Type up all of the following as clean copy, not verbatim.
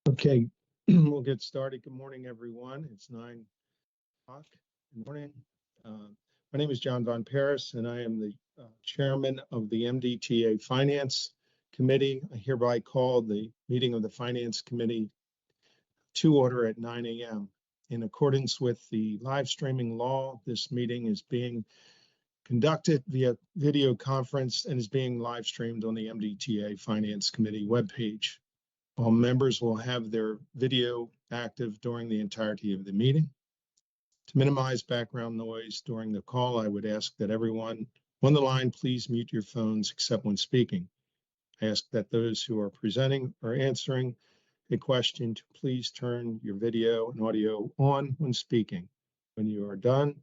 Okay, we'll get started. Good morning, everyone. It's 9 o'clock in the morning. My name is John Von Paris, and I am the chairman of the MDTA Finance Committee. I hereby call the meeting of the Finance Committee to order at 9 a.m. In accordance with the live streaming law, this meeting is being conducted via video conference and is being live streamed on the MDTA Finance Committee webpage. All members will have their video active during the entirety of the meeting. To minimize background noise during the call, I would ask that everyone on the line please mute your phones except when speaking. I ask that those who are presenting or answering a question to please turn your video and audio on when speaking. When you are done,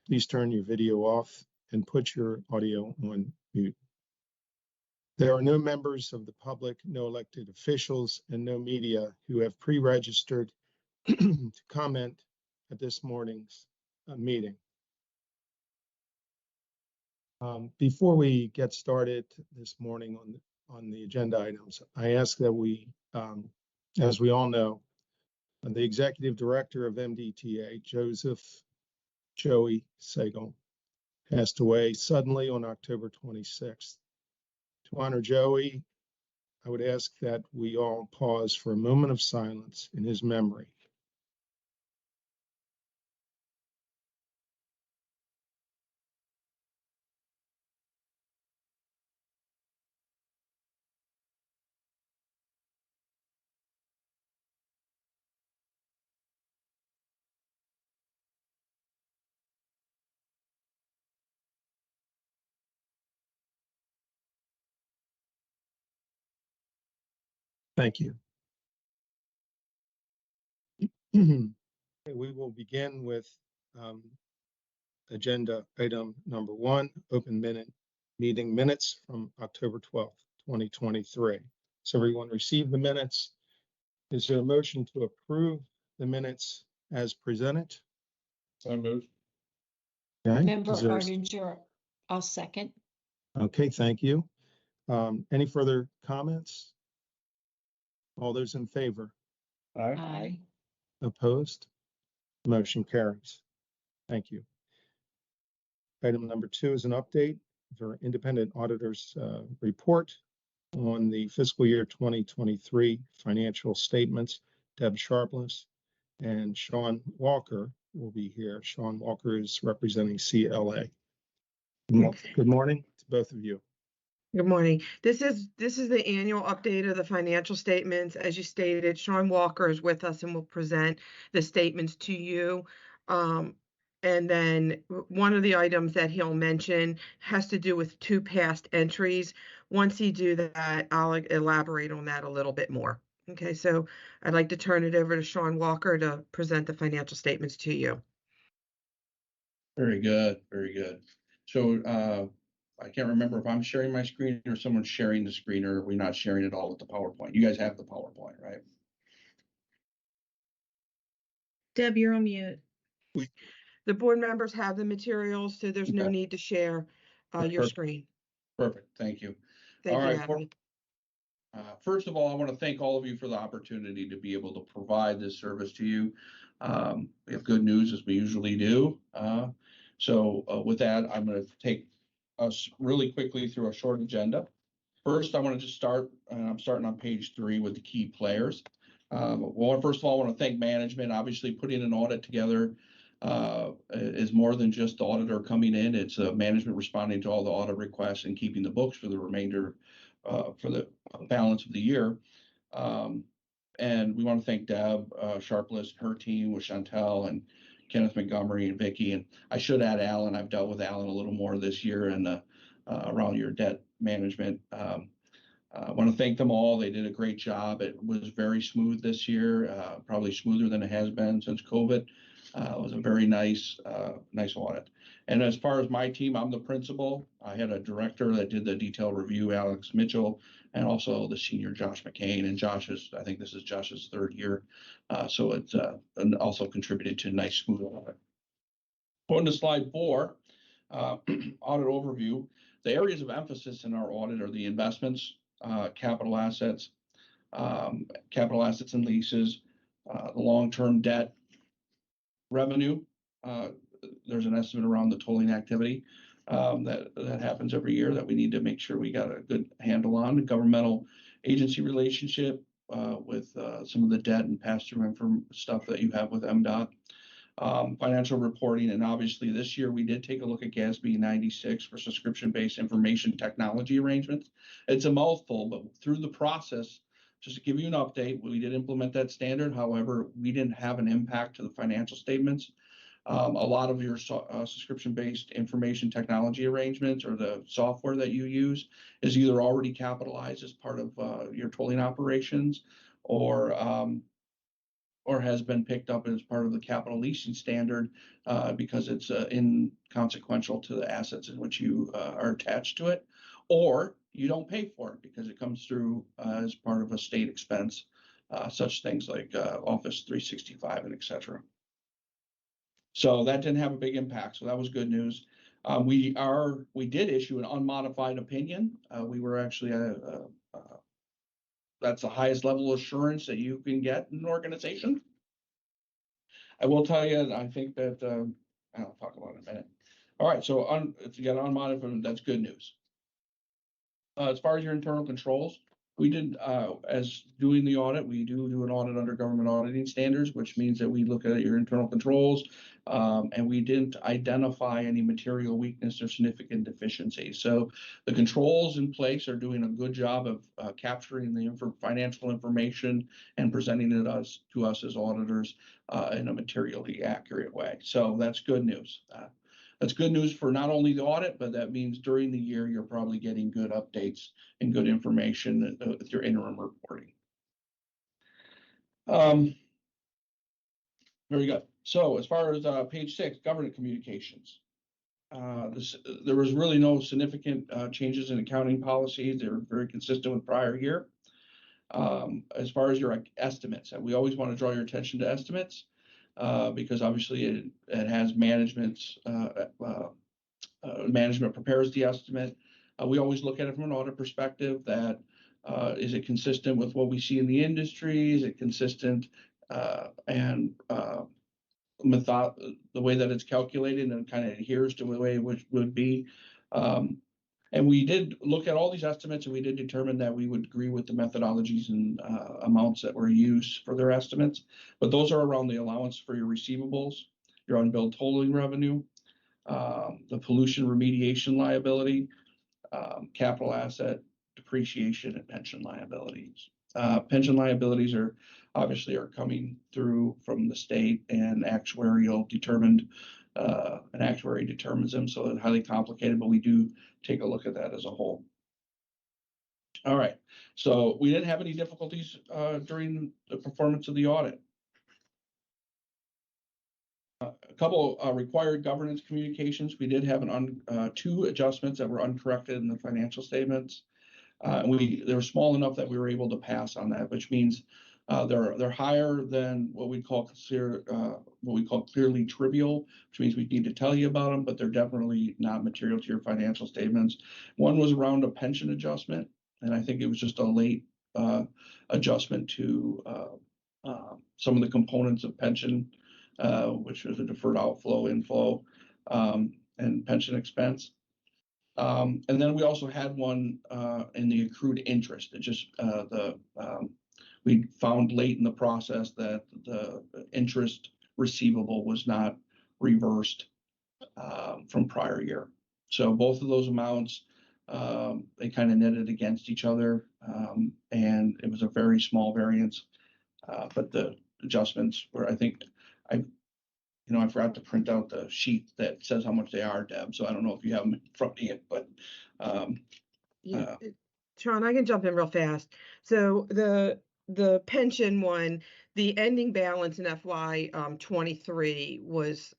please turn your video off and put your audio on mute. There are no members of the public, no elected officials, and no media who have pre-registered to comment at this morning's meeting. Before we get started this morning on the agenda items, I ask that we, as we all know, the executive director of MDTA, Joey Segal, passed away suddenly on October 26th. To honor Joey, I would ask that we all pause for a moment of silence in his memory. Thank you. We will begin with agenda item number 1, open meeting minutes from October 12th, 2023. So everyone received the minutes. Is there a motion to approve the minutes as presented? So moved. Okay. Member Arninger, I'll second. Okay, thank you. Any further comments? All those in favor? Aye. Opposed? Motion carries. Thank you. Item number 2 is an update for independent auditors report on the fiscal year 2023 financial statements. Deb Sharpless and Sean Walker will be here. Sean Walker is representing CLA. Good morning to both of you. Good morning. This is the annual update of the financial statements. As you stated, Sean Walker is with us and will present the statements to you. And then one of the items that he'll mention has to do with 2 past entries. Once he do that, I'll elaborate on that a little bit more. Okay, so I'd like to turn it over to Sean Walker to present the financial statements to you. Very good, very good. So I can't remember if I'm sharing my screen or someone's sharing the screen, or are we not sharing it all with the PowerPoint? You guys have the PowerPoint, right? Deb, you're on mute. The board members have the materials, so there's no Okay. need to share your screen. Perfect, thank you. Thank All you, right. Natalie. First of all, I want to thank all of you for the opportunity to be able to provide this service to you. We have good news, as we usually do. With that, I'm going to take us really quickly through a short agenda. First, I want to just start, and I'm starting on page 3 with the key players. Well, first of all, I want to thank management. Obviously, putting an audit together is more than just the auditor coming in. It's management responding to all the audit requests and keeping the books for the remainder, for the balance of the year. And we want to thank Deb Sharpless, her team with Chantel and Kenneth Montgomery and Vicky. And I should add Alan. I've dealt with Alan a little more this year and around your debt management. I want to thank them all. They did a great job. It was very smooth this year, probably smoother than it has been since COVID. It was a very nice audit. And as far as my team, I'm the principal. I had a director that did the detailed review, Alex Mitchell, and also the senior Josh McCain. And I think this is Josh's 3rd year. So it's also contributed to a nice smooth audit. Going to slide 4, audit overview. The areas of emphasis in our audit are the investments, capital assets, capital assets and leases, the long-term debt revenue. There's an estimate around the tolling activity that happens every year that we need to make sure we got a good handle on. The governmental agency relationship with some of the debt and pass-through stuff that you have with MDOT. Financial reporting, and obviously this year we did take a look at GASB 96 for subscription-based information technology arrangements. It's a mouthful, but through the process, just to give you an update, we did implement that standard. However, we didn't have an impact to the financial statements. A lot of your subscription-based information technology arrangements or the software that you use is either already capitalized as part of your tolling operations, or has been picked up as part of the capital leasing standard because it's inconsequential to the assets in which you are attached to it, or you don't pay for it because it comes through as part of a state expense, such things like Office 365 and et cetera. So that didn't have a big impact. So that was good news. We did issue an unmodified opinion. We were actually that's the highest level of assurance that you can get in an organization. I will tell you, I think that I'll talk about it in a minute. All right, so if you got unmodified, that's good news. As far as your internal controls, we did, as doing the audit, we do an audit under government auditing standards, which means that we look at your internal controls, and we didn't identify any material weakness or significant deficiency. So the controls in place are doing a good job of capturing the financial information and presenting it to us as auditors in a materially accurate way. So that's good news. That's good news for not only the audit, but that means during the year, you're probably getting good updates and good information with your interim reporting. Very good. So as far as page 6, government communications. There was really no significant changes in accounting policies. They were very consistent with prior year. As far as your estimates, we always want to draw your attention to estimates. Because obviously it has management prepares the estimate. We always look at it from an audit perspective that is it consistent with what we see in the industry? Is it consistent and the way that it's calculated and kind of adheres to the way it would be. And we did look at all these estimates, and we did determine that we would agree with the methodologies and amounts that were used for their estimates. But those are around the allowance for your receivables, your unbilled tolling revenue, the pollution remediation liability, capital asset depreciation, and pension liabilities. Pension liabilities are obviously coming through from the state, and actuarial determined. An actuary determines them, so it's highly complicated, but we do take a look at that as a whole. All right, so we didn't have any difficulties during the performance of the audit. A couple required governance communications. We did have 2 adjustments that were uncorrected in the financial statements. They were small enough that we were able to pass on that, which means they're higher than what we call clearly trivial, which means we need to tell you about them, but they're definitely not material to your financial statements. One was around a pension adjustment, and I think it was just a late adjustment to some of the components of pension, which was a deferred outflow, inflow, and pension expense. And then we also had one in the accrued interest. It just we found late in the process that the interest receivable was not reversed from prior year. So both of those amounts, they kind of netted against each other, and it was a very small variance. But the adjustments were, I think, I forgot to print out the sheet that says how much they are, Deb. So I don't know if you have them in front of you, but Yeah, Sean, I can jump in real fast. So the pension one, the ending balance in FY 23 was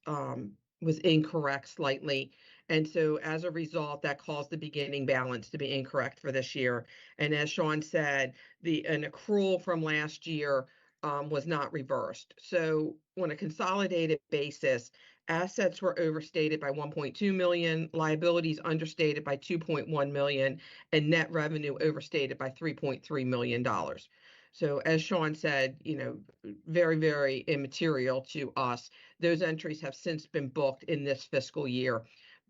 incorrect slightly. And so as a result, that caused the beginning balance to be incorrect for this year. And as Sean said, an accrual from last year was not reversed. So on a consolidated basis, assets were overstated by 1.2 million, liabilities understated by 2.1 million, and net revenue overstated by $3.3 million. So as Sean said, very, very immaterial to us. Those entries have since been booked in this fiscal year.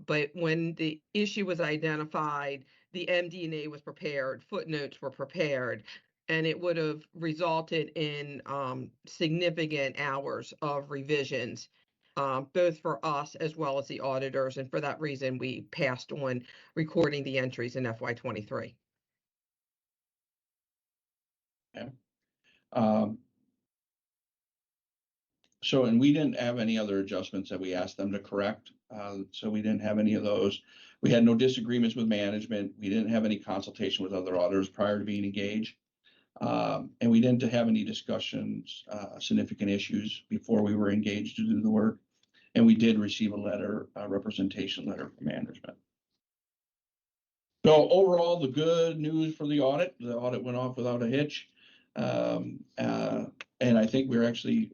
But when the issue was identified, the MD&A was prepared, footnotes were prepared, and it would have resulted in significant hours of revisions, both for us as well as the auditors. And for that reason, we passed on recording the entries in FY23. So, and we didn't have any other adjustments that we asked them to correct. So we didn't have any of those. We had no disagreements with management. We didn't have any consultation with other auditors prior to being engaged. And we didn't have any discussions, significant issues before we were engaged to do the work. And we did receive a representation letter from management. So overall, the good news for the audit went off without a hitch. And I think we're actually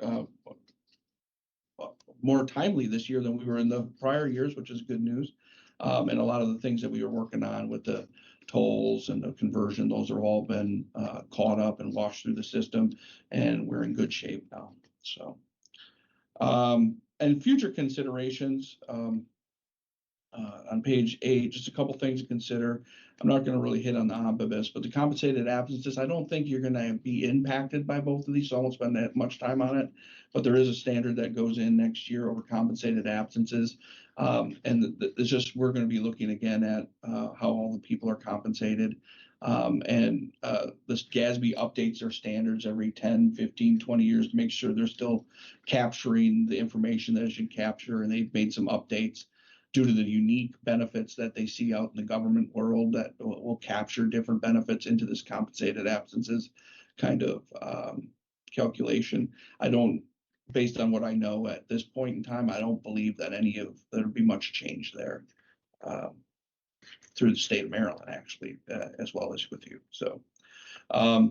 more timely this year than we were in the prior years, which is good news. And a lot of the things that we were working on with the tolls and the conversion, those have all been caught up and washed through the system, and we're in good shape now. So, and future considerations, on page 8, just a couple things to consider. I'm not going to really hit on the omnibus, but the compensated absences, I don't think you're going to be impacted by both of these, so I won't spend that much time on it. But there is a standard that goes in next year over compensated absences. And it's just, we're going to be looking again at how all the people are compensated. And this GASB updates their standards every 10, 15, 20 years to make sure they're still capturing the information that it should capture. And they've made some updates due to the unique benefits that they see out in the government world that will capture different benefits into this compensated absences kind of calculation. Based on what I know at this point in time, I don't believe that there'll be much change there through the state of Maryland, actually, as well as with you. So I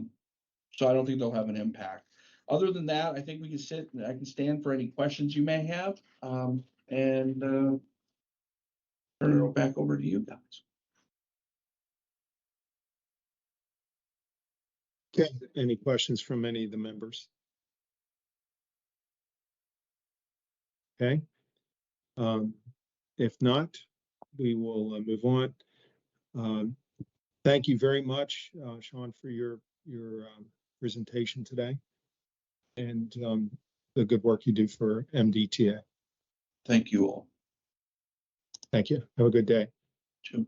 don't think they'll have an impact. Other than that, I think we can sit and I can stand for any questions you may have, and turn it back over to you guys. Okay, any questions from any of the members? Okay. If not, we will move on. Thank you very much, Sean, for your presentation today and the good work you do for MDTA. Thank you all. Thank you. Have a good day. Too.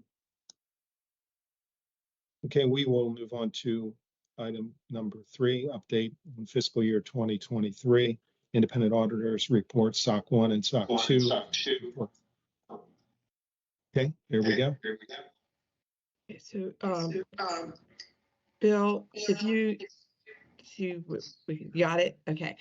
Okay, we will move on to item number 3, update on fiscal year 2023, independent auditors report, SOC 1 and SOC 2. Okay, here we go. Okay, so Bill, if you we got it. Okay.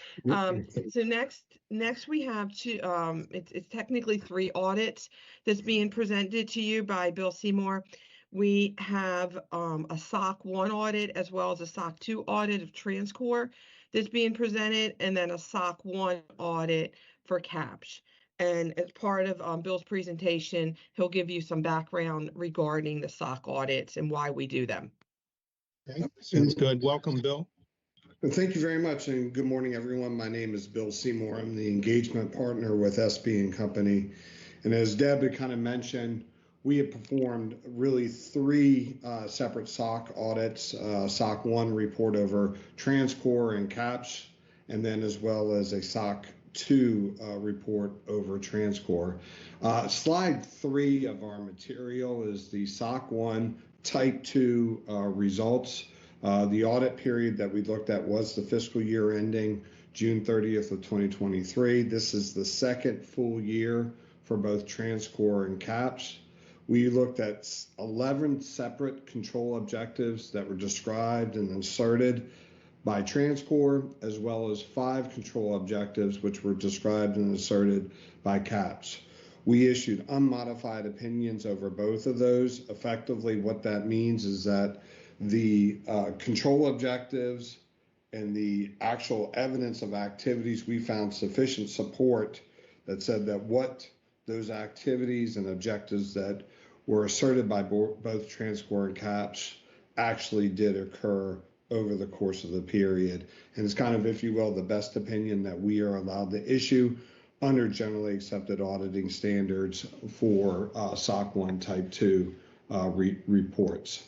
So next we have it's technically 3 audits that's being presented to you by Bill Seymour. We have a SOC 1 audit as well as a SOC 2 audit of TransCore that's being presented, and then a SOC 1 audit for CAPS. And as part of Bill's presentation, he'll give you some background regarding the SOC audits and why we do them. Okay, sounds good. Welcome, Bill. Thank you very much, and good morning, everyone. My name is Bill Seymour. I'm the engagement partner with SB and Company. And as Deb had kind of mentioned, we have performed really 3 separate SOC audits, SOC 1 report over TransCore and CAPS, and then as well as a SOC 2 report over TransCore. Slide 3 of our material is the SOC 1 Type 2 results. The audit period that we looked at was the fiscal year ending June 30th of 2023. This is the second full year for both TransCore and CAPS. We looked at 11 separate control objectives that were described and inserted by TransCore, as well as 5 control objectives which were described and inserted by CAPS. We issued unmodified opinions over both of those. Effectively, what that means is that the control objectives and the actual evidence of activities, we found sufficient support that said that what those activities and objectives that were asserted by both TransCore and CAPS actually did occur over the course of the period. And it's kind of, if you will, the best opinion that we are allowed to issue under generally accepted auditing standards for SOC 1 Type 2 reports.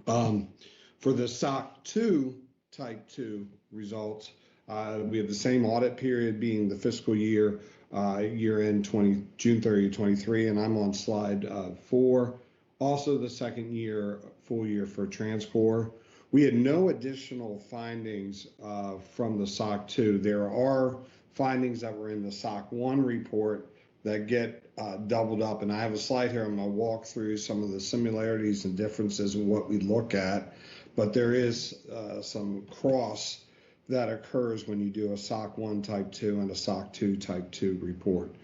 For the SOC 2 Type 2 results, we have the same audit period being the fiscal year end June 30, 23, and I'm on slide 4. Also the second year, full year for TransCore. We had no additional findings from the SOC 2. There are findings that were in the SOC 1 report that get doubled up, and I have a slide here. I'm going to walk through some of the similarities and differences in what we look at, but there is some cross that occurs when you do a SOC 1 Type 2 and a SOC 2 Type 2 report.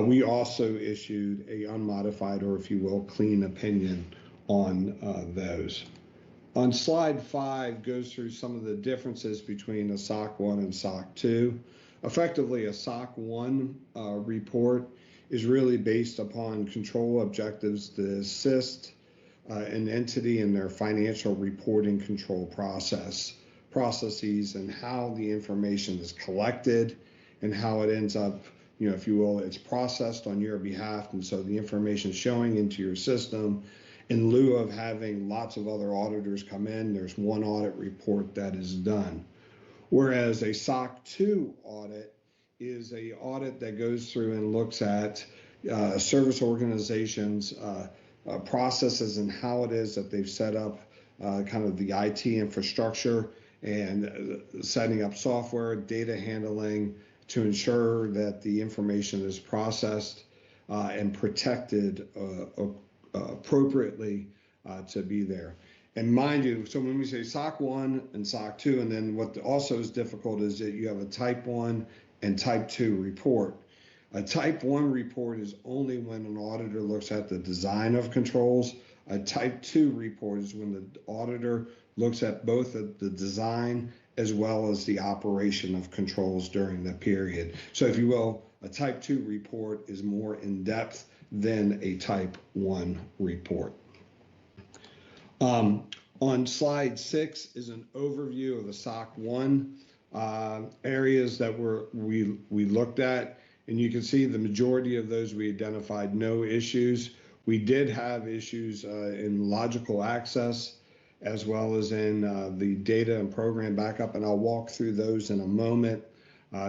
We also issued a unmodified, or if you will, clean opinion on those. On slide 5 goes through some of the differences between a SOC 1 and SOC 2. Effectively, a SOC 1 report is really based upon control objectives to assist an entity in their financial reporting control processes and how the information is collected and how it ends up, if you will, it's processed on your behalf. And so the information is showing into your system. In lieu of having lots of other auditors come in, there's one audit report that is done. Whereas a SOC 2 audit is an audit that goes through and looks at service organizations, processes, and how it is that they've set up kind of the IT infrastructure and setting up software, data handling to ensure that the information is processed and protected appropriately to be there. And mind you, so when we say SOC 1 and SOC 2, and then what also is difficult is that you have a Type 1 and Type 2 report. A Type 1 report is only when an auditor looks at the design of controls. A Type 2 report is when the auditor looks at both the design as well as the operation of controls during the period. So if you will, a Type 2 report is more in depth than a Type 1 report. On slide 6 is an overview of the SOC 1 areas that we looked at, and you can see the majority of those we identified no issues. We did have issues in logical access as well as in the data and program backup, and I'll walk through those in a moment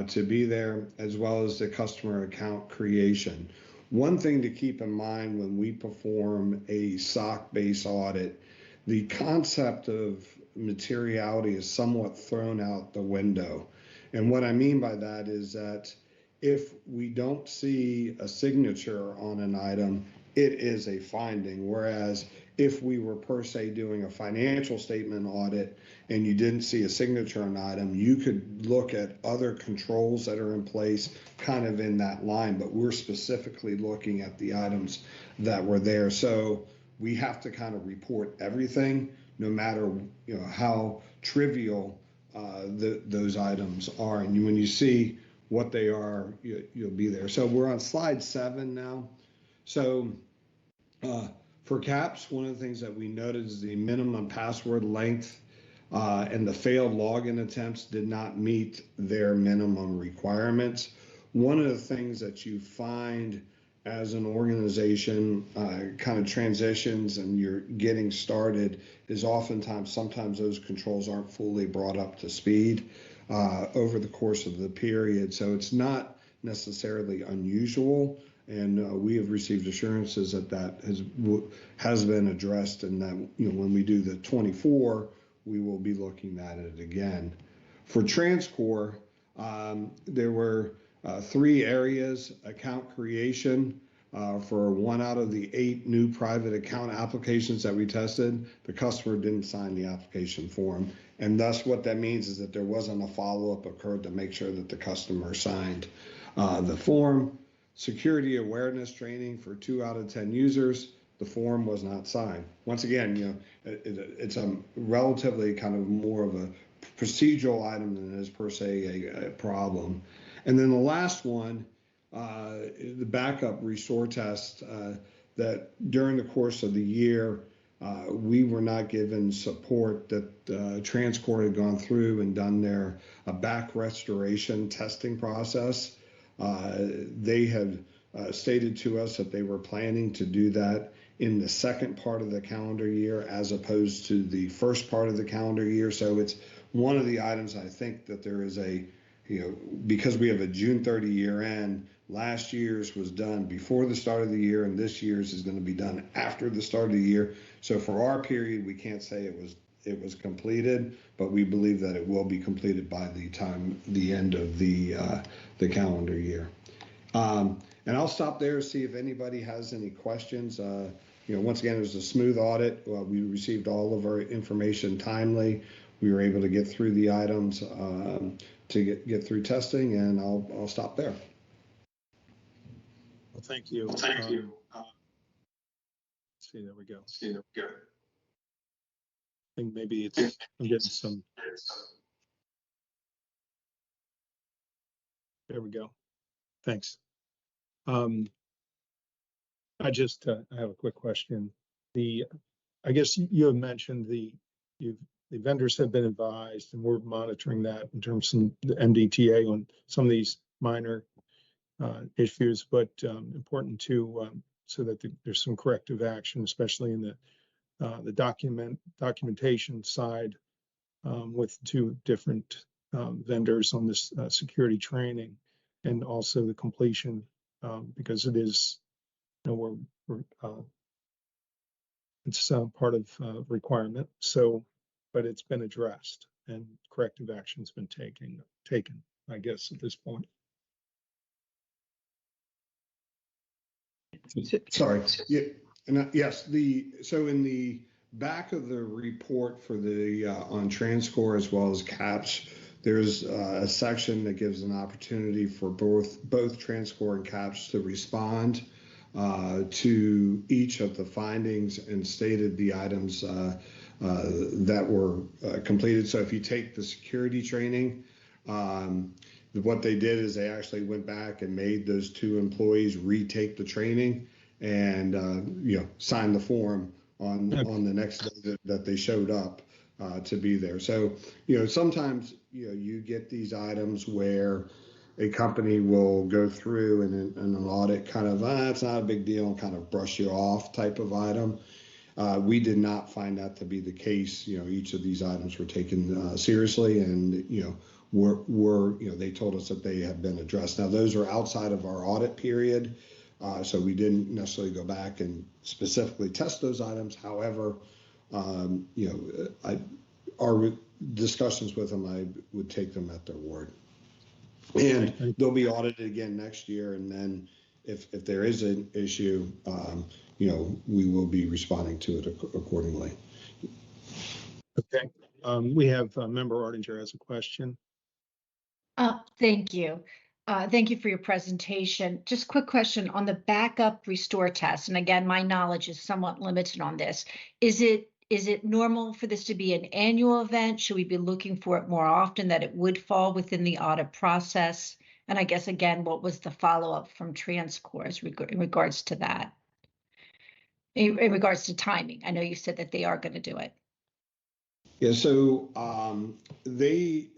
to be there, as well as the customer account creation. One thing to keep in mind when we perform a SOC-based audit, the concept of materiality is somewhat thrown out the window. And what I mean by that is that if we don't see a signature on an item, it is a finding. Whereas if we were per se doing a financial statement audit and you didn't see a signature on an item, you could look at other controls that are in place kind of in that line, but we're specifically looking at the items that were there. So we have to kind of report everything, no matter how trivial those items are. And when you see what they are, you'll be there. So we're on slide 7 now. So for CAPS, one of the things that we noted is the minimum password length and the failed login attempts did not meet their minimum requirements. One of the things that you find as an organization kind of transitions and you're getting started is sometimes those controls aren't fully brought up to speed over the course of the period. So it's not necessarily unusual, and we have received assurances that has been addressed, and that when we do the 24, we will be looking at it again. For TransCore, there were 3 areas: account creation. For 1 out of the 8 new private account applications that we tested, the customer didn't sign the application form. And thus what that means is that there wasn't a follow-up occurred to make sure that the customer signed the form. Security awareness training for 2 out of 10 users, the form was not signed. Once again, it's a relatively kind of more of a procedural item than it is per se a problem. And then the last one, the backup restore test, that during the course of the year, we were not given support that Transcore had gone through and done their back restoration testing process. They had stated to us that they were planning to do that in the second part of the calendar year as opposed to the first part of the calendar year. So it's one of the items I think that there is because we have a June 30 year end, last year's was done before the start of the year and this year's is going to be done after the start of the year. So for our period, we can't say it was completed, but we believe that it will be completed by the end of the calendar year. And I'll stop there, see if anybody has any questions. Once again, it was a smooth audit. We received all of our information timely. We were able to get through the items to get through testing, and I'll stop there. Well, thank you. Let's see, there we go. I think maybe I'm getting some. There we go. Thanks. I have a quick question. I guess you have mentioned the vendors have been advised, and we're monitoring that in terms of the MDTA on some of these minor issues, but important to so that there's some corrective action, especially in the documentation side with two different vendors on this security training, and also the completion because it is, it's part of requirement. So, but it's been addressed and corrective action's been taken, I guess, at this point. Sorry. Yeah. And yes, so in the back of the report for the on Transcore as well as CAPS, there's a section that gives an opportunity for both Transcore and CAPS to respond to each of the findings and stated the items that were completed. So if you take the security training, what they did is they actually went back and made those two employees retake the training and sign the form on the next day that they showed up to be there. So sometimes you get these items where a company will go through and an audit kind of it's not a big deal and kind of brush you off type of item. We did not find that to be the case. Each of these items were taken seriously, and they told us that they have been addressed. Now those are outside of our audit period, so we didn't necessarily go back and specifically test those items. However, our discussions with them, I would take them at their word. And they'll be audited again next year, and then if there is an issue, we will be responding to it accordingly. Okay. We have Member Ardinger has a question. Thank you. Thank you for your presentation. Just quick question on the backup restore test. And again, my knowledge is somewhat limited on this. Is it normal for this to be an annual event? Should we be looking for it more often, that it would fall within the audit process? And I guess, again, what was the follow-up from Transcore in regards to that? In regards to timing, I know you said that they are going to do it. Yeah, so they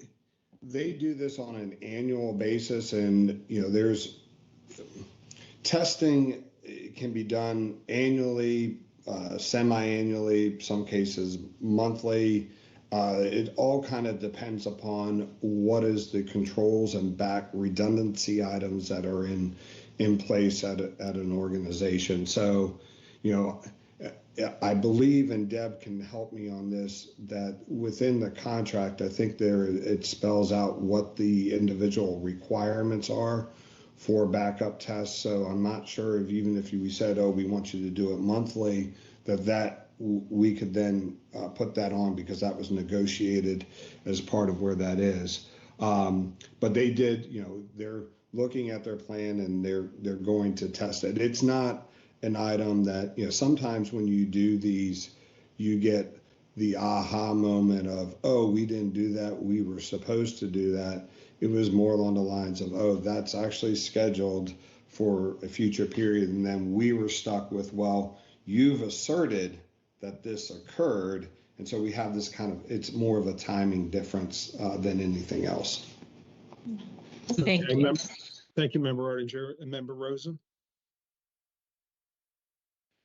do this on an annual basis, and there's testing can be done annually, semi-annually, some cases monthly. It all kind of depends upon what is the controls and back redundancy items that are in place at an organization. So, I believe, and Deb can help me on this, that within the contract, I think it spells out what the individual requirements are for backup tests. So I'm not sure even if we said, we want you to do it monthly, that we could then put that on, because that was negotiated as part of where that is. But they did, they're looking at their plan and they're going to test it. It's not an item that, sometimes when you do these, you get the aha moment of, we didn't do that, we were supposed to do that. It was more along the lines of, that's actually scheduled for a future period. And then we were stuck with, you've asserted that this occurred. And so we have this kind of, it's more of a timing difference than anything else. Thank Okay, you. Thank you, Member Artinger. And Member Rosen?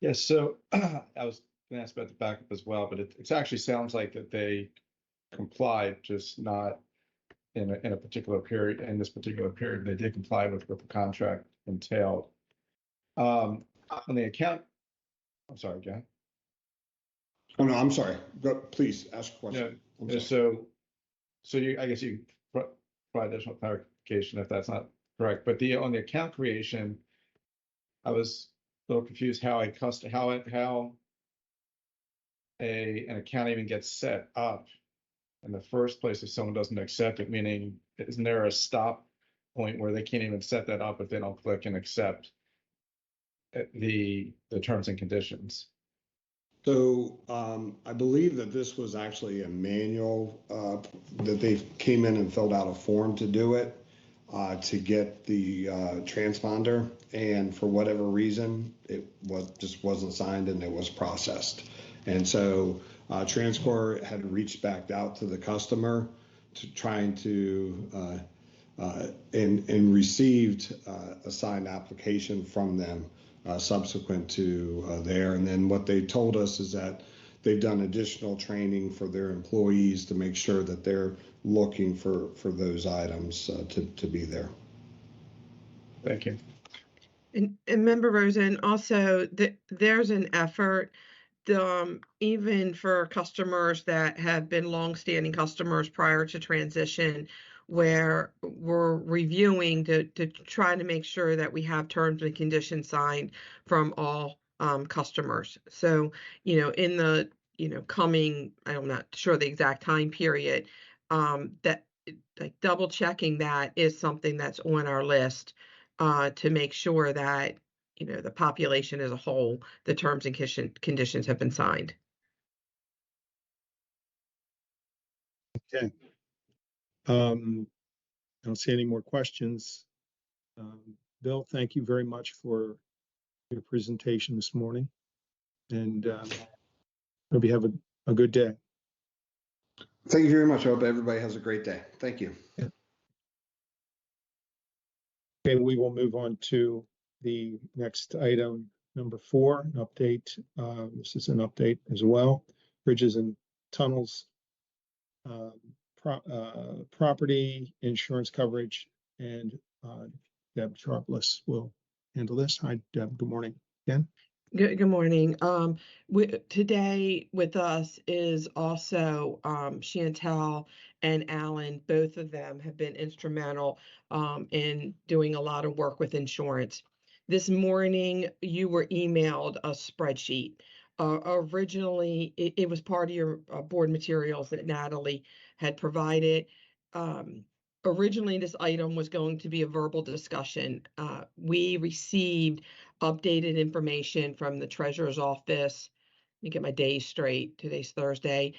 Yes, so I was going to ask about the backup as well, but it actually sounds like that they complied, just not in a particular period. In this particular period, they did comply with what the contract entailed. On the account, I'm sorry, John. Oh, no, I'm sorry. Go, please ask a question. I'm sorry. So I guess you provide additional clarification if that's not correct. But on the account creation, I was a little confused how an account even gets set up in the first place if someone doesn't accept it. Meaning, isn't there a stop point where they can't even set that up if they don't click and accept the terms and conditions? So I believe that this was actually a manual that they came in and filled out a form to do it to get the transponder, and for whatever reason it just wasn't signed and it was processed. And so TransCore had reached back out to the customer to trying to and received a signed application from them subsequent to there. And then what they told us is that they've done additional training for their employees to make sure that they're looking for those items to be there. Thank you. And Member Rosen, also there's an effort, even for customers that have been longstanding customers prior to transition, where we're reviewing to try to make sure that we have terms and conditions signed from all customers. So, in the, coming, I'm not sure the exact time period, that like double checking that is something that's on our list to make sure that, the population as a whole, the terms and conditions have been signed. Okay. I don't see any more questions. Bill, thank you very much for your presentation this morning. And hope you have a good day. Thank you very much. I hope everybody has a great day. Thank you. Yeah. Okay, we will move on to the next item, number 4, an update. This is an update as well. Bridges and tunnels, property insurance coverage, and Deb Sharpless will handle this. Hi, Deb. Good morning again. Good morning. Today with us is also Chantel and Alan. Both of them have been instrumental in doing a lot of work with insurance. This morning, you were emailed a spreadsheet. Originally, it was part of your board materials that Natalie had provided. Originally, this item was going to be a verbal discussion. We received updated information from the treasurer's office. Let me get my days straight. Today's Thursday.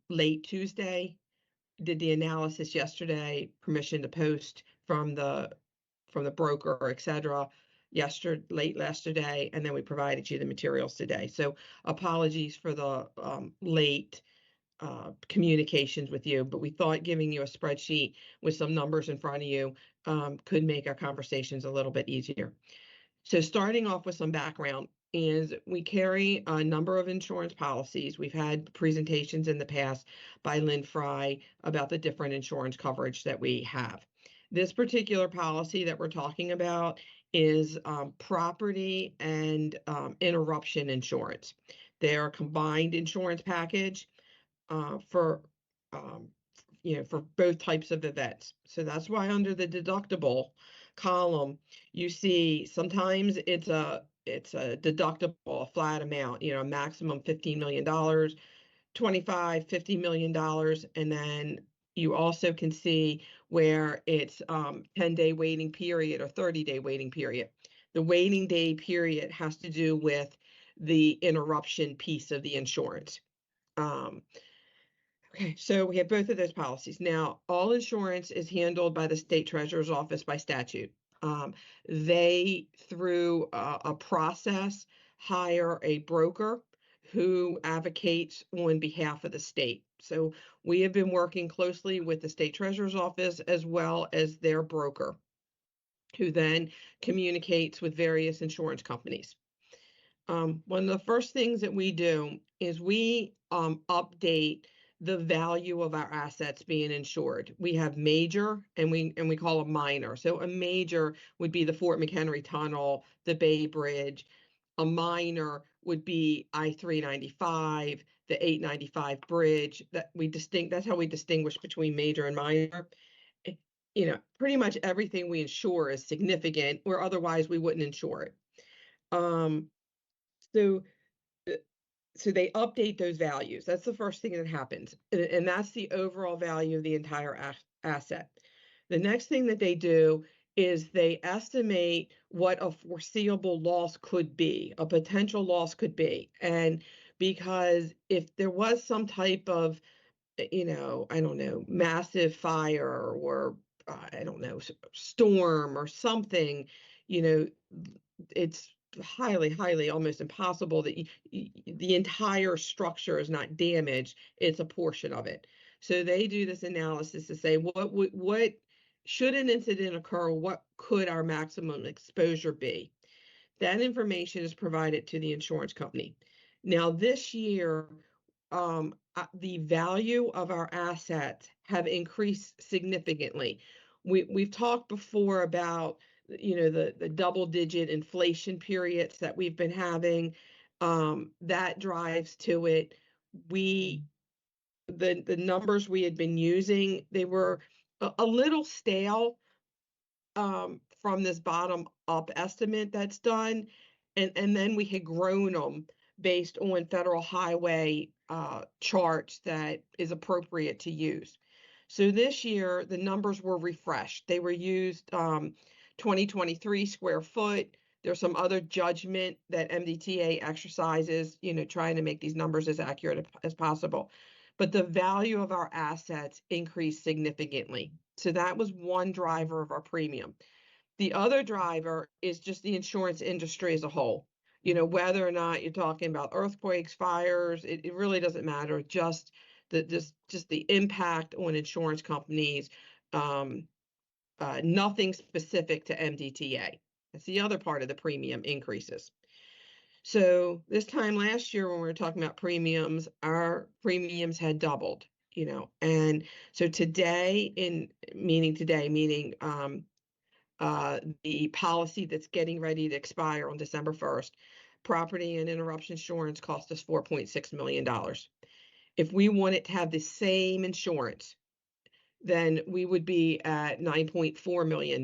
Late Tuesday, did the analysis yesterday, permission to post from the broker, etc. Late yesterday, and then we provided you the materials today. So apologies for the late communications with you, but we thought giving you a spreadsheet with some numbers in front of you could make our conversations a little bit easier. So starting off with some background is we carry a number of insurance policies. We've had presentations in the past by Lynn Fry about the different insurance coverage that we have. This particular policy that we're talking about is property and interruption insurance. They're a combined insurance package for both types of events. So that's why under the deductible column, you see sometimes it's a deductible, a flat amount, maximum $15 million, $25, $50 million. And then you also can see where it's 10-day waiting period or 30-day waiting period. The waiting day period has to do with the interruption piece of the insurance. Okay, so we have both of those policies. Now, all insurance is handled by the state treasurer's office by statute. They, through a process, hire a broker who advocates on behalf of the state. So we have been working closely with the state treasurer's office as well as their broker, who then communicates with various insurance companies. One of the first things that we do is we update the value of our assets being insured. We have major and we call a minor. So a major would be the Fort McHenry Tunnel, the Bay Bridge. A minor would be I-395, the 895 bridge. That's how we distinguish between major and minor. You know, pretty much everything we insure is significant, or otherwise we wouldn't insure it. So so they update those values. That's the first thing that happens. And that's the overall value of the entire asset. The next thing that they do is they estimate what a foreseeable loss could be, a potential loss could be. And because if there was some type of, you know, I don't know, massive fire or I don't know, storm or something, you know, it's highly almost impossible that the entire structure is not damaged. It's a portion of it. So they do this analysis to say what should an incident occur, what could our maximum exposure be? That information is provided to the insurance company. Now this year, the value of our assets have increased significantly. We've talked before about, you know, the double-digit inflation periods that we've been having. That drives to it. The numbers we had been using, they were a little stale from this bottom up estimate that's done. And then we had grown them based on federal highway charts that is appropriate to use. So this year, the numbers were refreshed. They were used 2023 square foot. There's some other judgment that MDTA exercises, you know, trying to make these numbers as accurate as possible. But the value of our assets increased significantly. So that was one driver of our premium. The other driver is just the insurance industry as a whole. You know, whether or not you're talking about earthquakes, fires, it really doesn't matter. Just the impact on insurance companies. Nothing specific to MDTA. That's the other part of the premium increases. So this time last year when we were talking about premiums, our premiums had doubled, you know, and so today, meaning the policy that's getting ready to expire on December 1st, property and interruption insurance cost us $4.6 million. If we wanted to have the same insurance, then we would be at $9.4 million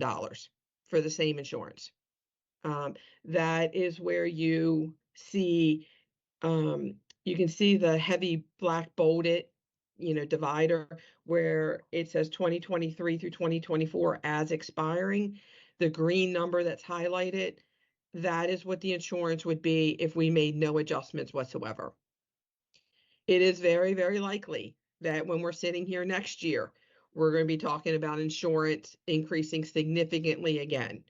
for the same insurance. That is where you see, you can see the heavy black bolded, you know, divider where it says 2023 through 2024 as expiring. The green number that's highlighted, that is what the insurance would be if we made no adjustments whatsoever. It is very likely that when we're sitting here next year, we're going to be talking about insurance increasing significantly again.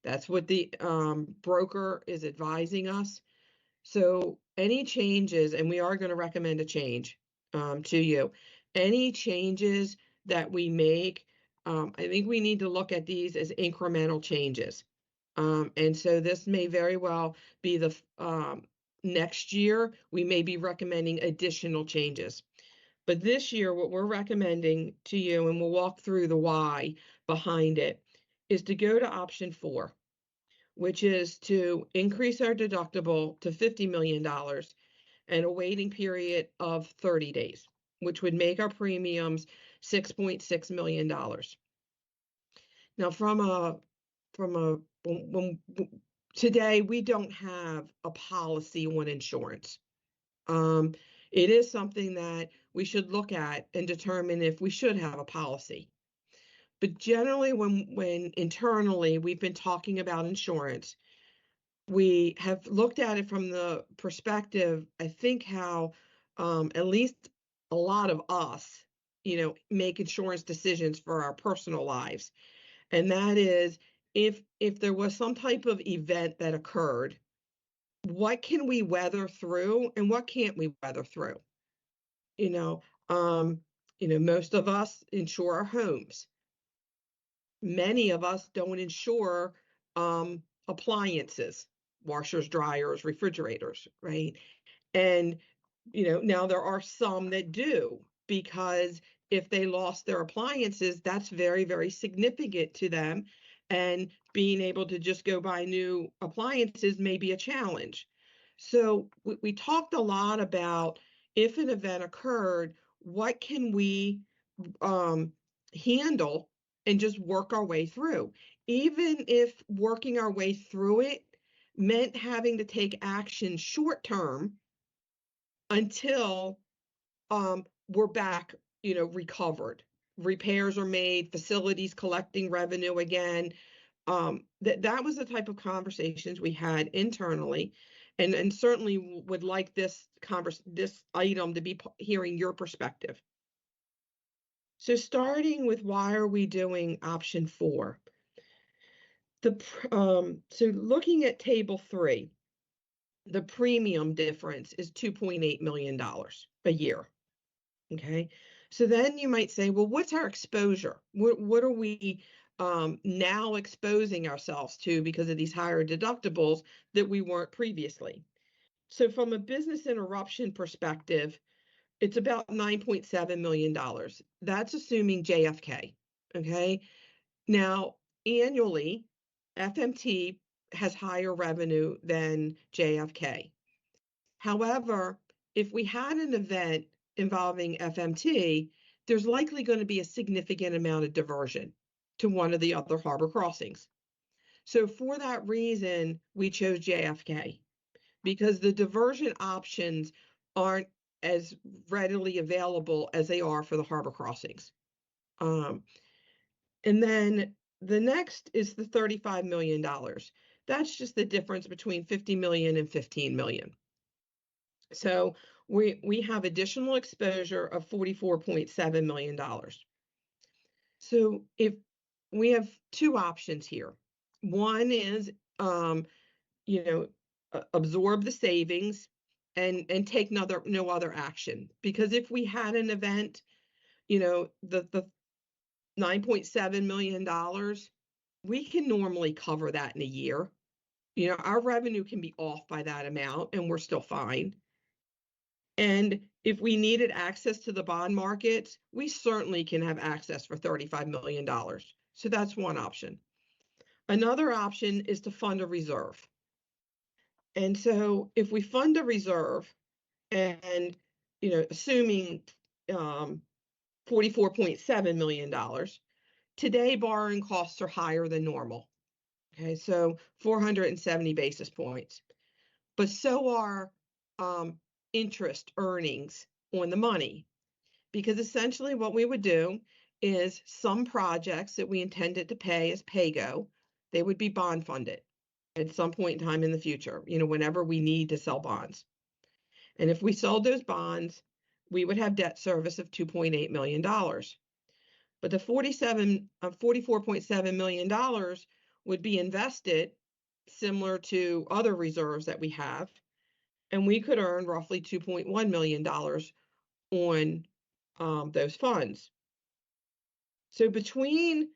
That's what the broker is advising us. So any changes, and we are going to recommend a change to you, any changes that we make, I think we need to look at these as incremental changes. And so this may very well be the next year, we may be recommending additional changes. But this year, what we're recommending to you, and we'll walk through the why behind it, is to go to option 4, which is to increase our deductible to $50 million and a waiting period of 30 days, which would make our premiums $6.6 million. Now, today we don't have a policy on insurance. It is something that we should look at and determine if we should have a policy. But generally, when internally we've been talking about insurance, we have looked at it from the perspective, I think, how at least a lot of us, you know, make insurance decisions for our personal lives. And that is if there was some type of event that occurred what can we weather through and what can't we weather through? You know, most of us insure our homes. Many of us don't insure appliances, washers, dryers, refrigerators, right? And now there are some that do, because if they lost their appliances, that's very, very significant to them. And being able to just go buy new appliances may be a challenge. So we talked a lot about, if an event occurred, what can we handle and just work our way through? Even if working our way through it meant having to take action short term until we're back, recovered. Repairs are made, facilities collecting revenue again. That was the type of conversations we had internally, and certainly would like this item to be hearing your perspective. So starting with, why are we doing option 4? So looking at table 3, the premium difference is $2.8 million a year. Okay, so then you might say, well, what's our exposure? What are we now exposing ourselves to because of these higher deductibles that we weren't previously? So from a business interruption perspective, it's about $9.7 million. That's assuming JFK. Okay, now annually, FMT has higher revenue than JFK. However, if we had an event involving FMT, there's likely going to be a significant amount of diversion to one of the other harbor crossings. So for that reason, we chose JFK, because the diversion options aren't as readily available as they are for the harbor crossings. And then the next is the $35 million. That's just the difference between 50 million and 15 million. So we have additional exposure of $44.7 million. So if we have two options here, one is, absorb the savings and take no other action. Because if we had an event, the $9.7 million, we can normally cover that in a year. Our revenue can be off by that amount and we're still fine. And if we needed access to the bond markets, we certainly can have access for $35 million. So that's one option. Another option is to fund a reserve. And so if we fund a reserve and, assuming $44.7 million, today borrowing costs are higher than normal. Okay, so 470 basis points. But so are interest earnings on the money, because essentially what we would do is some projects that we intended to pay as pay-go, they would be bond funded at some point in time in the future, whenever we need to sell bonds. And if we sold those bonds, we would have debt service of $2.8 million. But the $44.7 million would be invested similar to other reserves that we have, and we could earn roughly $2.1 million on those funds. So when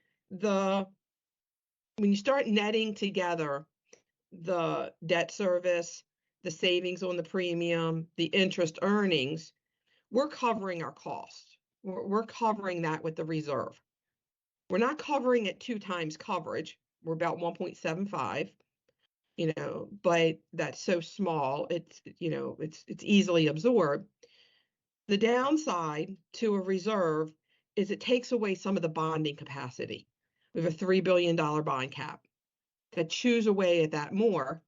you start netting together the debt service, the savings on the premium, the interest earnings, we're covering our costs. We're covering that with the reserve. We're not covering it 2 times coverage. We're about 1.75. But that's so small, it's easily absorbed. The downside to a reserve is it takes away some of the bonding capacity. We have a $3 billion bond cap that chews away at that more,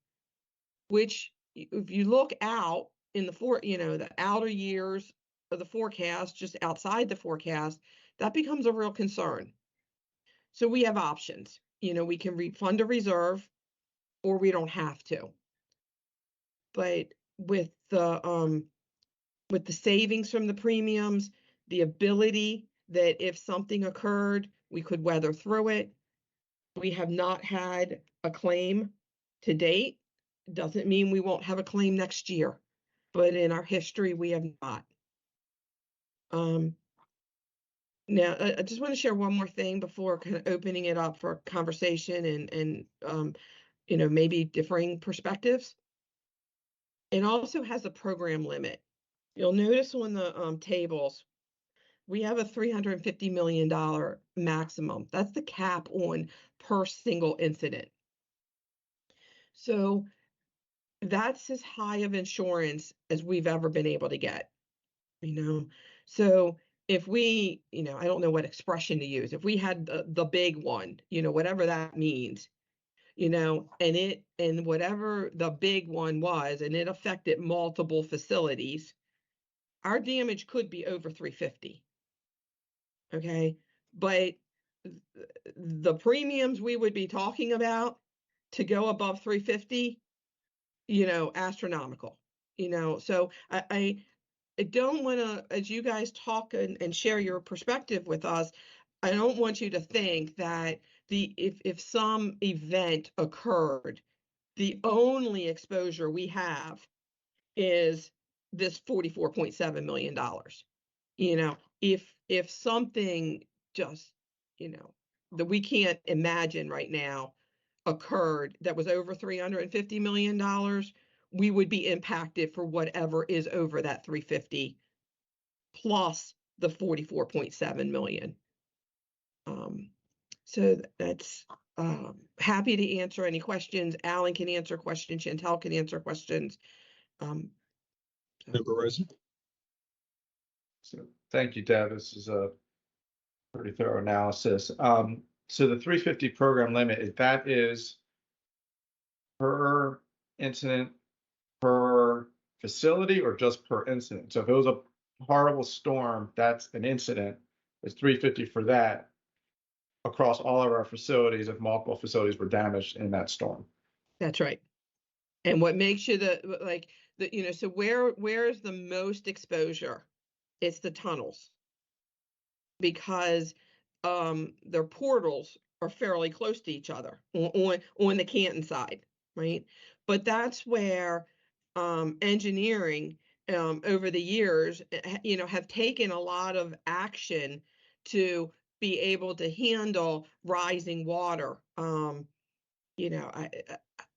which if you look out in the outer years of the forecast, just outside the forecast, that becomes a real concern. So we have options. We can refund a reserve, or we don't have to. But with the savings from the premiums, the ability that if something occurred, we could weather through it. We have not had a claim to date. Doesn't mean we won't have a claim next year, but in our history, we have not. Now, I just want to share one more thing before kind of opening it up for conversation and maybe differing perspectives. It also has a program limit. You'll notice on the tables, we have a $350 million maximum. That's the cap on per single incident. So that's as high of insurance as we've ever been able to get, So if we, I don't know what expression to use, if we had the big one, whatever that means, and whatever the big one was, and it affected multiple facilities, our damage could be over 350. Okay. But the premiums we would be talking about to go above 350, astronomical, so I don't want to, as you guys talk and share your perspective with us, I don't want you to think that if some event occurred, the only exposure we have is this $44.7 million. If something just, that we can't imagine right now occurred that was over $350 million, we would be impacted for whatever is over that 350 plus the 44.7 million. So that's happy to answer any questions. Alan can answer questions. Chantel can answer questions. Member Rosen? So thank you, Deb. This is a pretty thorough analysis. So the 350 program limit, that is per incident, per facility, or just per incident? So if it was a horrible storm, that's an incident. It's 350 for that across all of our facilities if multiple facilities were damaged in that storm. That's right. And what makes you so where is the most exposure? It's the tunnels, because their portals are fairly close to each other on the Canton side, right? But that's where engineering over the years, have taken a lot of action to be able to handle rising water.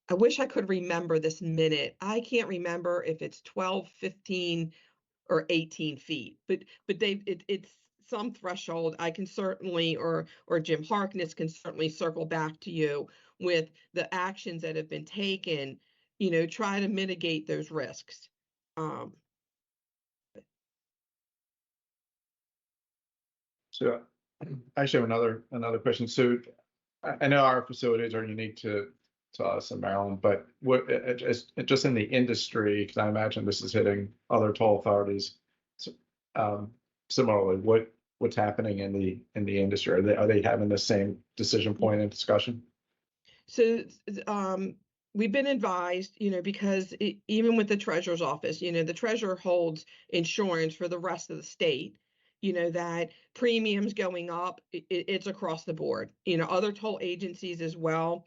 I wish I could remember this minute. I can't remember if it's 12, 15, or 18 feet, but it's some threshold. I can certainly, or Jim Harkness can certainly circle back to you with the actions that have been taken, try to mitigate those risks. So I actually have another question. So I know our facilities are unique to us in Maryland, but what just in the industry, because I imagine this is hitting other toll authorities. Similarly, what's happening in the industry? Are they having the same decision point and discussion? So we've been advised, because even with the treasurer's office, the treasurer holds insurance for the rest of the state, that premiums going up, it's across the board, other toll agencies as well.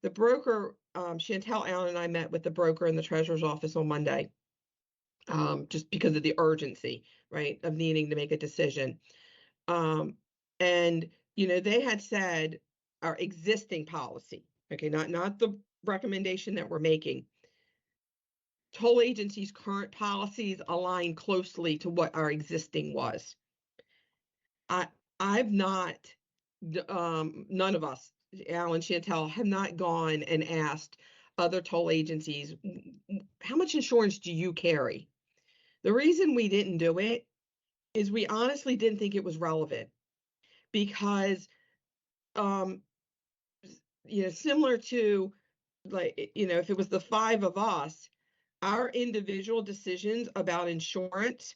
The broker, Chantel Allen and I met with the broker in the treasurer's office on Monday, just because of the urgency, right, of needing to make a decision. And, they had said our existing policy, okay, not the recommendation that we're making. Toll agencies' current policies align closely to what our existing was. I've not, none of us, Alan, Chantel, have not gone and asked other toll agencies, how much insurance do you carry? The reason we didn't do it is we honestly didn't think it was relevant, because similar to, like, if it was the five of us, our individual decisions about insurance,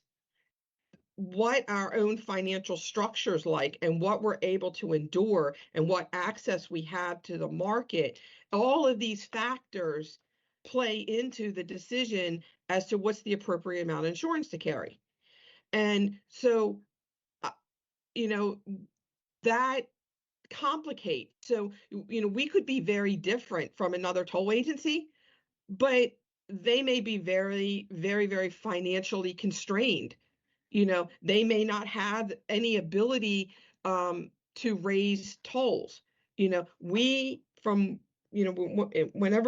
what our own financial structures like, and what we're able to endure, and what access we have to the market, all of these factors play into the decision as to what's the appropriate amount of insurance to carry. And so, that complicates. So, we could be very different from another toll agency, but they may be very, very, very financially constrained. They may not have any ability to raise tolls. Whenever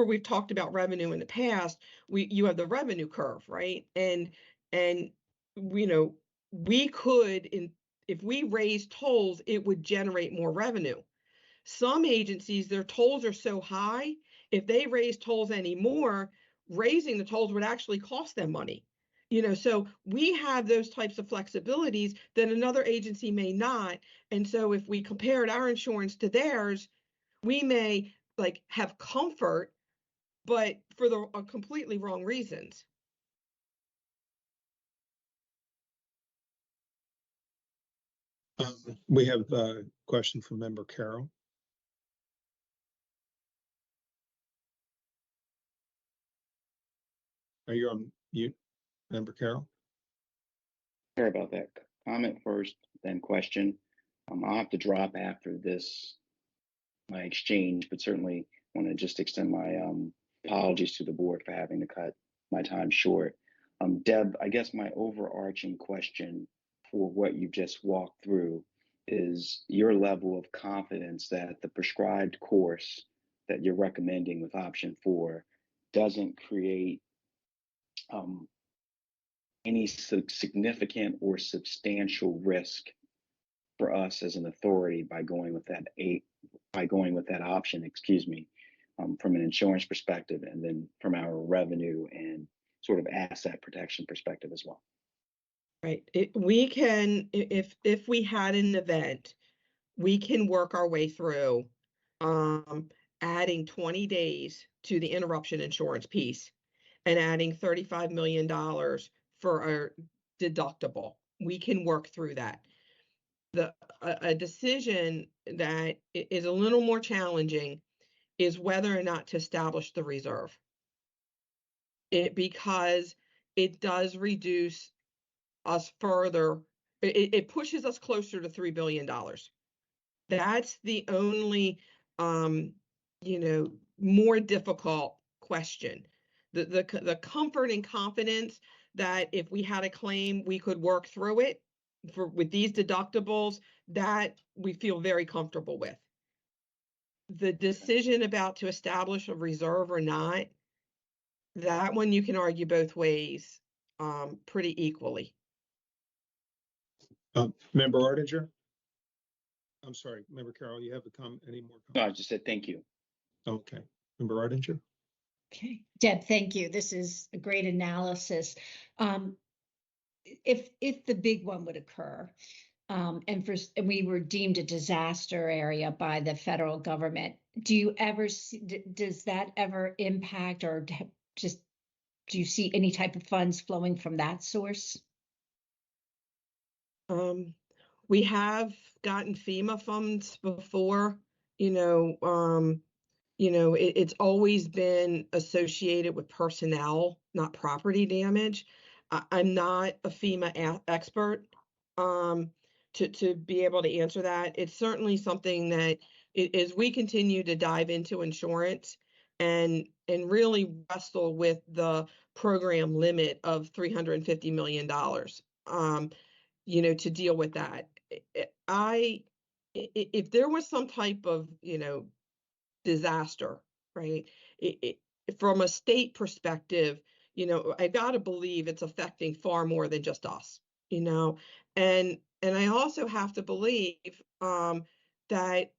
we've talked about revenue in the past, you have the revenue curve, right? And we could, if we raise tolls, it would generate more revenue. Some agencies, their tolls are so high, if they raise tolls anymore, raising the tolls would actually cost them money. So we have those types of flexibilities that another agency may not. And so if we compared our insurance to theirs, we may have comfort, but for the completely wrong reasons. We have a question from Member Carroll. Are you on mute, Member Carroll? Sorry about that. Comment first, then question. I'll have to drop after my exchange, but certainly want to just extend my apologies to the board for having to cut my time short. Deb, I guess my overarching question for what you just walked through is your level of confidence that the prescribed course that you're recommending with option 4 doesn't create any significant or substantial risk for us as an authority by going with that option, excuse me, from an insurance perspective, and then from our revenue and sort of asset protection perspective as well. Right. We can, if we had an event, we can work our way through adding 20 days to the interruption insurance piece and adding $35 million for our deductible. We can work through that. A decision that is a little more challenging is whether or not to establish the reserve. Because it does reduce us further. It pushes us closer to $3 billion. That's the only, more difficult question. The comfort and confidence that if we had a claim, we could work through it with these deductibles, that we feel very comfortable with. The decision about to establish a reserve or not, that one you can argue both ways pretty equally. Member Artinger? I'm sorry, Member Carroll, you have any more comments? No, I just said thank you. Okay, Member Artinger? Okay, Deb, thank you. This is a great analysis. If the big one would occur, and we were deemed a disaster area by the federal government, does that ever impact, or just do you see any type of funds flowing from that source? We have gotten FEMA funds before. It's always been associated with personnel, not property damage. I'm not a FEMA expert to be able to answer that. It's certainly something that as we continue to dive into insurance and really wrestle with the program limit of $350 million, to deal with that. If there was some type of, disaster, right? From a state perspective, I got to believe it's affecting far more than just us, and I also have to believe that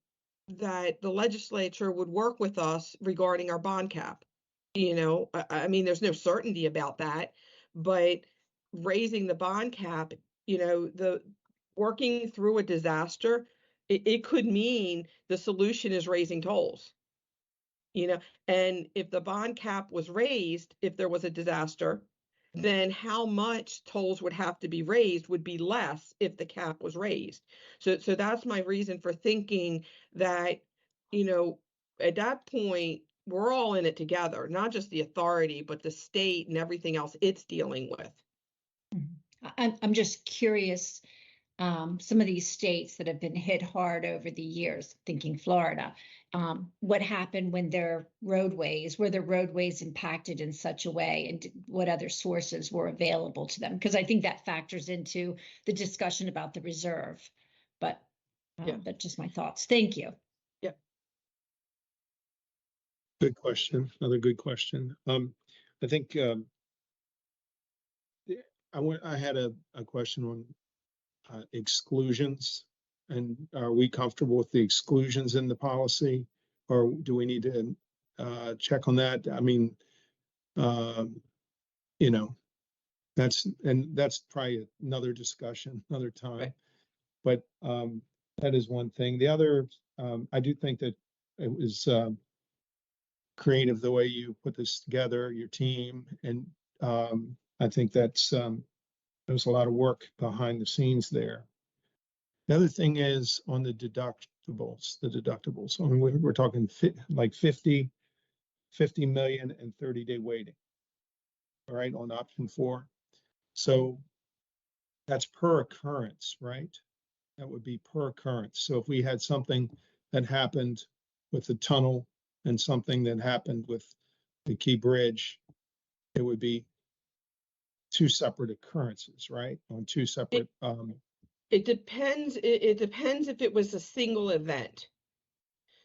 the legislature would work with us regarding our bond cap. I mean, there's no certainty about that, but raising the bond cap, the working through a disaster, it could mean the solution is raising tolls. And if the bond cap was raised, if there was a disaster, then how much tolls would have to be raised would be less if the cap was raised. So that's my reason for thinking that, at that point, we're all in it together, not just the authority, but the state and everything else it's dealing with. I'm just curious, some of these states that have been hit hard over the years, thinking Florida, what happened when their roadways, were their roadways impacted in such a way, and what other sources were available to them? Because I think that factors into the discussion about the reserve. But Yeah. that's just my thoughts. Thank you. Good question. Another good question. I think I had a question on exclusions, and are we comfortable with the exclusions in the policy, or do we need to check on that? I mean, you know, that's probably another discussion, another time. Right. But that is one thing. The other, I do think that it was creative the way you put this together, your team, and I think that's there's a lot of work behind the scenes there. The other thing is on the deductibles. I mean, we're talking like 50 million and 30-day waiting. All right, on option 4. So that's per occurrence, right? That would be per occurrence. So if we had something that happened with the tunnel and something that happened with the Key Bridge, it would be 2 separate occurrences, right? On 2 separate. It depends. It depends if it was a single event.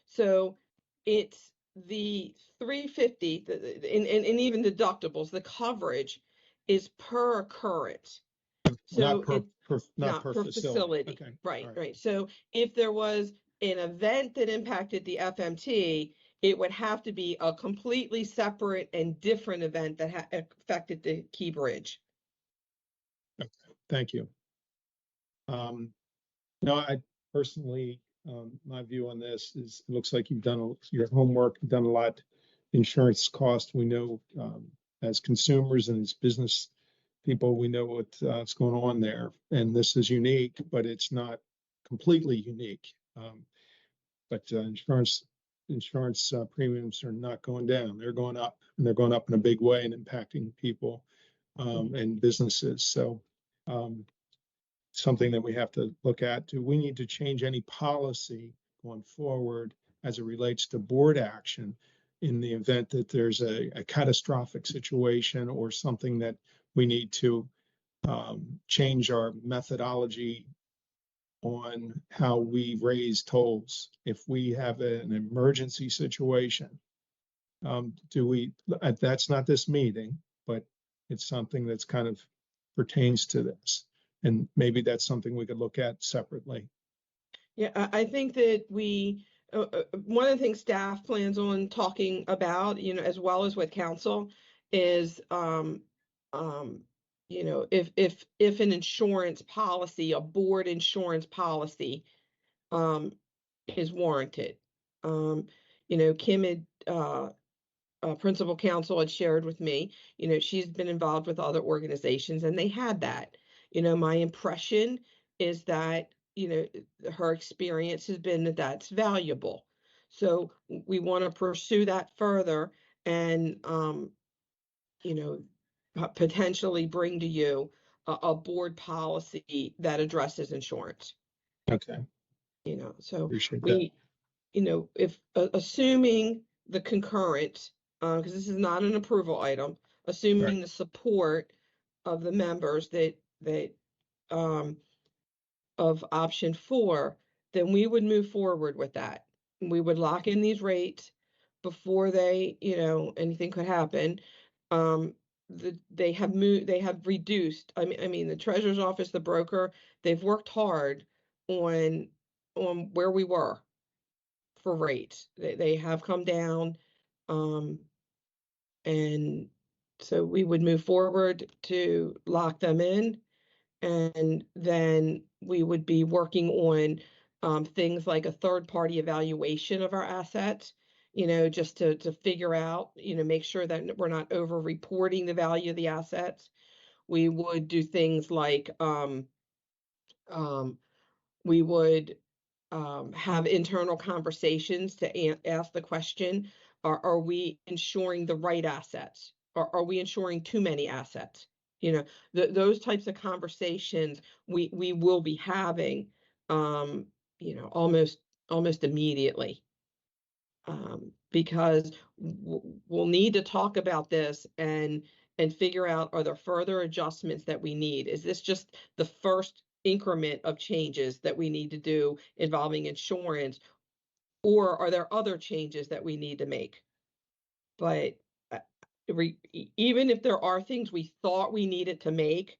So it's the 350, and even deductibles, the coverage is per occurrence. So not per facility. Okay. Right, All right. right. So if there was an event that impacted the FMT, it would have to be a completely separate and different event that affected the Key Bridge. Okay. Thank you. No, I personally, my view on this is it looks like you've done your homework, you've done a lot. Insurance cost, we know as consumers and as business people, we know what's going on there. And this is unique, but it's not completely unique. But insurance premiums are not going down. They're going up, and they're going up in a big way and impacting people and businesses. So something that we have to look at. Do we need to change any policy going forward as it relates to board action in the event that there's a catastrophic situation or something that we need to change our methodology on how we raise tolls if we have an emergency situation? That's not this meeting, but it's something that's kind of pertains to this. And maybe that's something we could look at separately. Yeah, I think that one of the things staff plans on talking about, as well as with council, is, if an insurance policy, a board insurance policy, is warranted. Kim had, principal counsel had shared with me, she's been involved with other organizations and they had that. My impression is that, her experience has been that that's valuable. So we want to pursue that further and, potentially bring to you a board policy that addresses insurance. Okay. So Appreciate that. if assuming the concurrent, because this is not an approval item, assuming the support of the members that of option 4, then we would move forward with that. We would lock in these rates before they, anything could happen. They have reduced. I mean, the treasurer's office, the broker, they've worked hard on where we were for rates. They have come down, and so we would move forward to lock them in, and then we would be working on things like a third-party evaluation of our assets, just to figure out, make sure that we're not over-reporting the value of the assets. We would do things like we would have internal conversations to ask the question, are we insuring the right assets? Or are we insuring too many assets? Those types of conversations we will be having, almost immediately. Because we'll need to talk about this and figure out, are there further adjustments that we need? Is this just the first increment of changes that we need to do involving insurance, or are there other changes that we need to make? But even if there are things we thought we needed to make,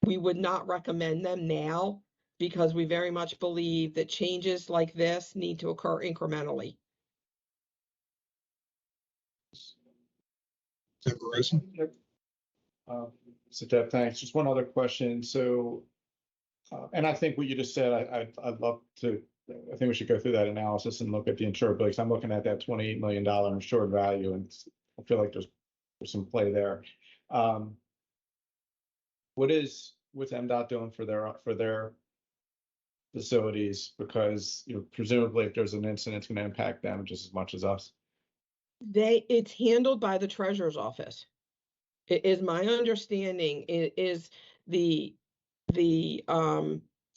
we would not recommend them now, because we very much believe that changes like this need to occur incrementally. Deborah Rosen? So Deb, thanks. Just one other question. So, and I think what you just said, I'd love to, I think we should go through that analysis and look at the insurability. 'Cause I'm looking at that $28 million insured value, and I feel like there's some play there. What's MDOT doing for their facilities? Because, you know, presumably if there's an incident, it's going to impact them just as much as us. It's handled by the treasurer's office. It is my understanding. It is the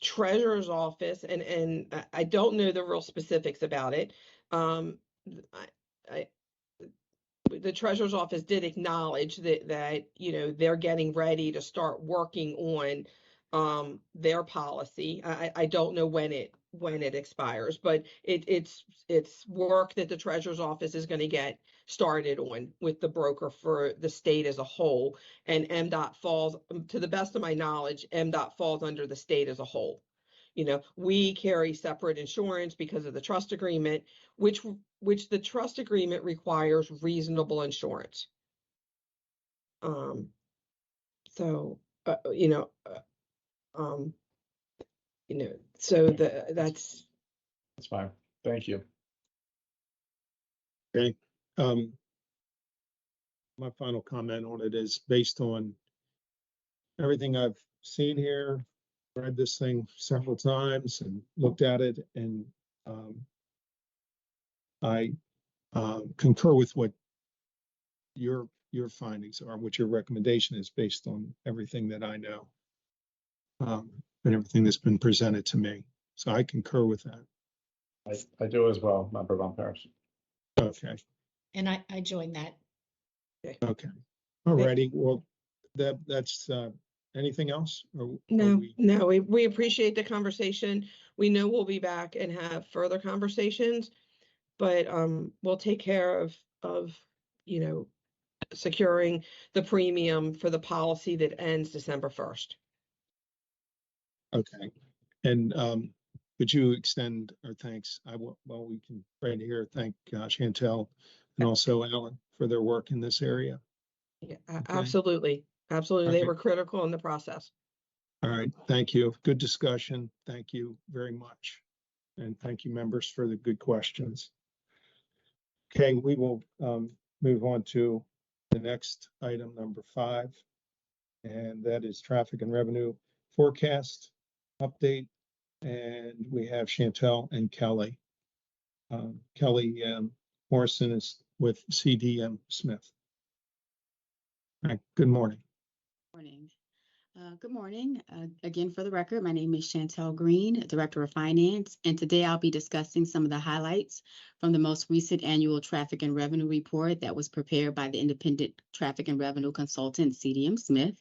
treasurer's office, and I don't know the real specifics about it. The treasurer's office did acknowledge that you know, they're getting ready to start working on their policy. I don't know when it expires, but it's work that the treasurer's office is going to get started on with the broker for the state as a whole. And MDOT falls, to the best of my knowledge, MDOT falls under the state as a whole. You know, we carry separate insurance because of the trust agreement, which the trust agreement requires reasonable insurance. So so that's fine. Thank you. Okay. My final comment on it is based on everything I've seen here, read this thing several times and looked at it, and I concur with what your findings are, what your recommendation is based on everything that I know, and everything that's been presented to me. So I concur with that. I do as well, Member Von Paris. Okay. And I join that. Okay. All righty. Well, that's anything else? Or no, we appreciate the conversation. We know we'll be back and have further conversations, but we'll take care of you know, securing the premium for the policy that ends December 1st. Okay. And could you extend our thanks? Well, we can right here thank Chantel and also Alan for their work in this area. Yeah, Okay. Absolutely. Absolutely. Okay. They were critical in the process. All right. Thank you. Good discussion. Thank you very much. And thank you, members, for the good questions. Okay, we will move on to the next item, number 5, and that is traffic and revenue forecast update. And we have Chantel and Kelly. Kelly Morrison is with CDM Smith. All right, good morning. Morning. Good morning. Again, for the record, my name is Chantel Green, Director of Finance, and today I'll be discussing some of the highlights from the most recent annual traffic and revenue report that was prepared by the independent traffic and revenue consultant, CDM Smith.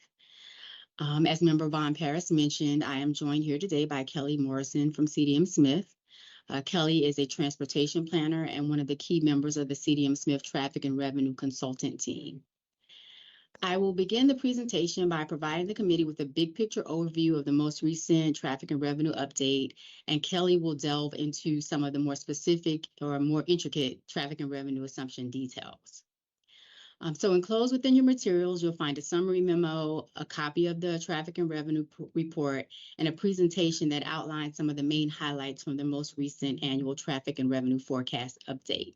As Member Von Paris mentioned, I am joined here today by Kelly Morrison from CDM Smith. Kelly is a transportation planner and one of the key members of the CDM Smith Traffic and Revenue Consultant team. I will begin the presentation by providing the committee with a big picture overview of the most recent traffic and revenue update, and Kelly will delve into some of the more specific or more intricate traffic and revenue assumption details. So enclosed within your materials, you'll find a summary memo, a copy of the traffic and revenue report, and a presentation that outlines some of the main highlights from the most recent annual traffic and revenue forecast update.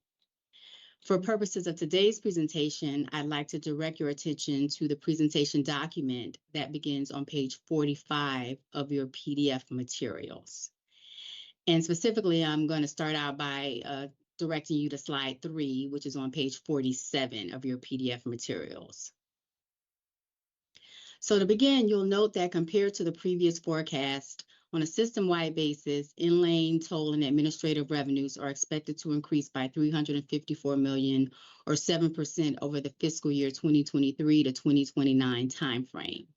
For purposes of today's presentation, I'd like to direct your attention to the presentation document that begins on page 45 of your PDF materials. And specifically, I'm going to start out by directing you to slide 3, which is on page 47 of your PDF materials. So to begin, you'll note that compared to the previous forecast, On a system-wide basis, in-lane toll and administrative revenues are expected to increase by $354 million or 7% over the fiscal year 2023 to 2029 timeframe.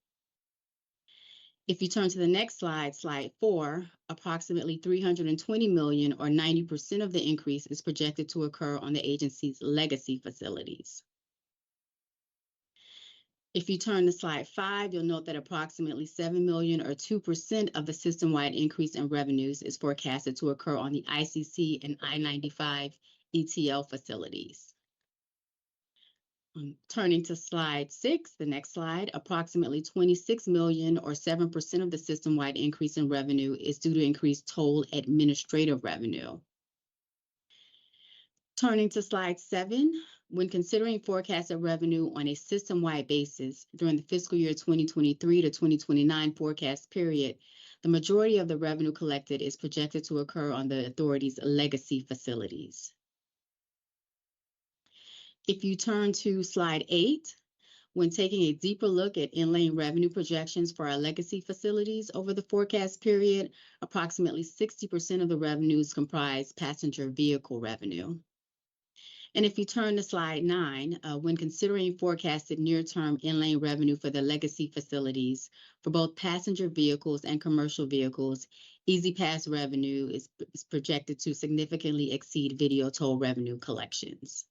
If you turn to the next slide, slide 4, approximately $320 million or 90% of the increase is projected to occur on the agency's legacy facilities. If you turn to slide 5, you'll note that approximately $7 million or 2% of the system-wide increase in revenues is forecasted to occur on the ICC and I-95 ETL facilities. Turning to slide 6, the next slide, approximately $26 million or 7% of the system-wide increase in revenue is due to increased toll administrative revenue. Turning to slide 7, when considering forecasted revenue on a system-wide basis during the fiscal year 2023 to 2029 forecast period, the majority of the revenue collected is projected to occur on the authority's legacy facilities. If you turn to slide 8, when taking a deeper look at in-lane revenue projections for our legacy facilities over the forecast period, approximately 60% of the revenues comprise passenger vehicle revenue. And if you turn to slide 9, when considering forecasted near-term in-lane revenue for the legacy facilities for both passenger vehicles and commercial vehicles, E-ZPass revenue is projected to significantly exceed video toll revenue collections.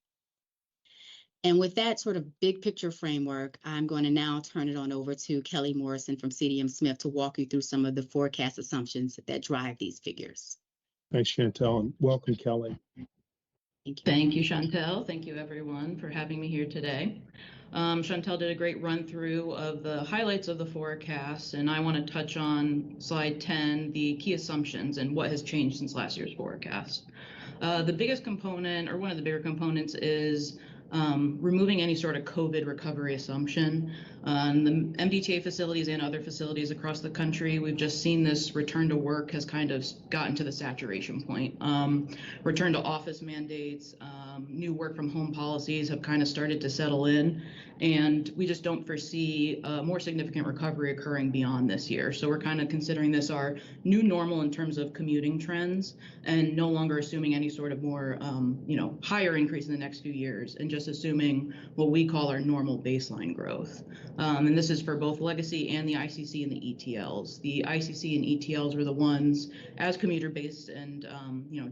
And with that sort of big picture framework, I'm going to now turn it on over to Kelly Morrison from CDM Smith to walk you through some of the forecast assumptions that drive these figures. Thanks, Chantel, and welcome, Kelly. Thank you. Thank you, Chantel. Thank you, everyone, for having me here today. Chantel did a great run through of the highlights of the forecast, and I want to touch on slide 10, the key assumptions and what has changed since last year's forecast. The biggest component, or one of the bigger components, is removing any sort of COVID recovery assumption. The MDTA facilities and other facilities across the country, we've just seen this return to work has kind of gotten to the saturation point. Return to office mandates, new work from home policies have kind of started to settle in, and we just don't foresee a more significant recovery occurring beyond this year. So we're kind of considering this our new normal in terms of commuting trends, and no longer assuming any sort of more, higher increase in the next few years, and just assuming what we call our normal baseline growth. And this is for both legacy and the ICC and the ETLs. The ICC and ETLs were the ones, as commuter-based and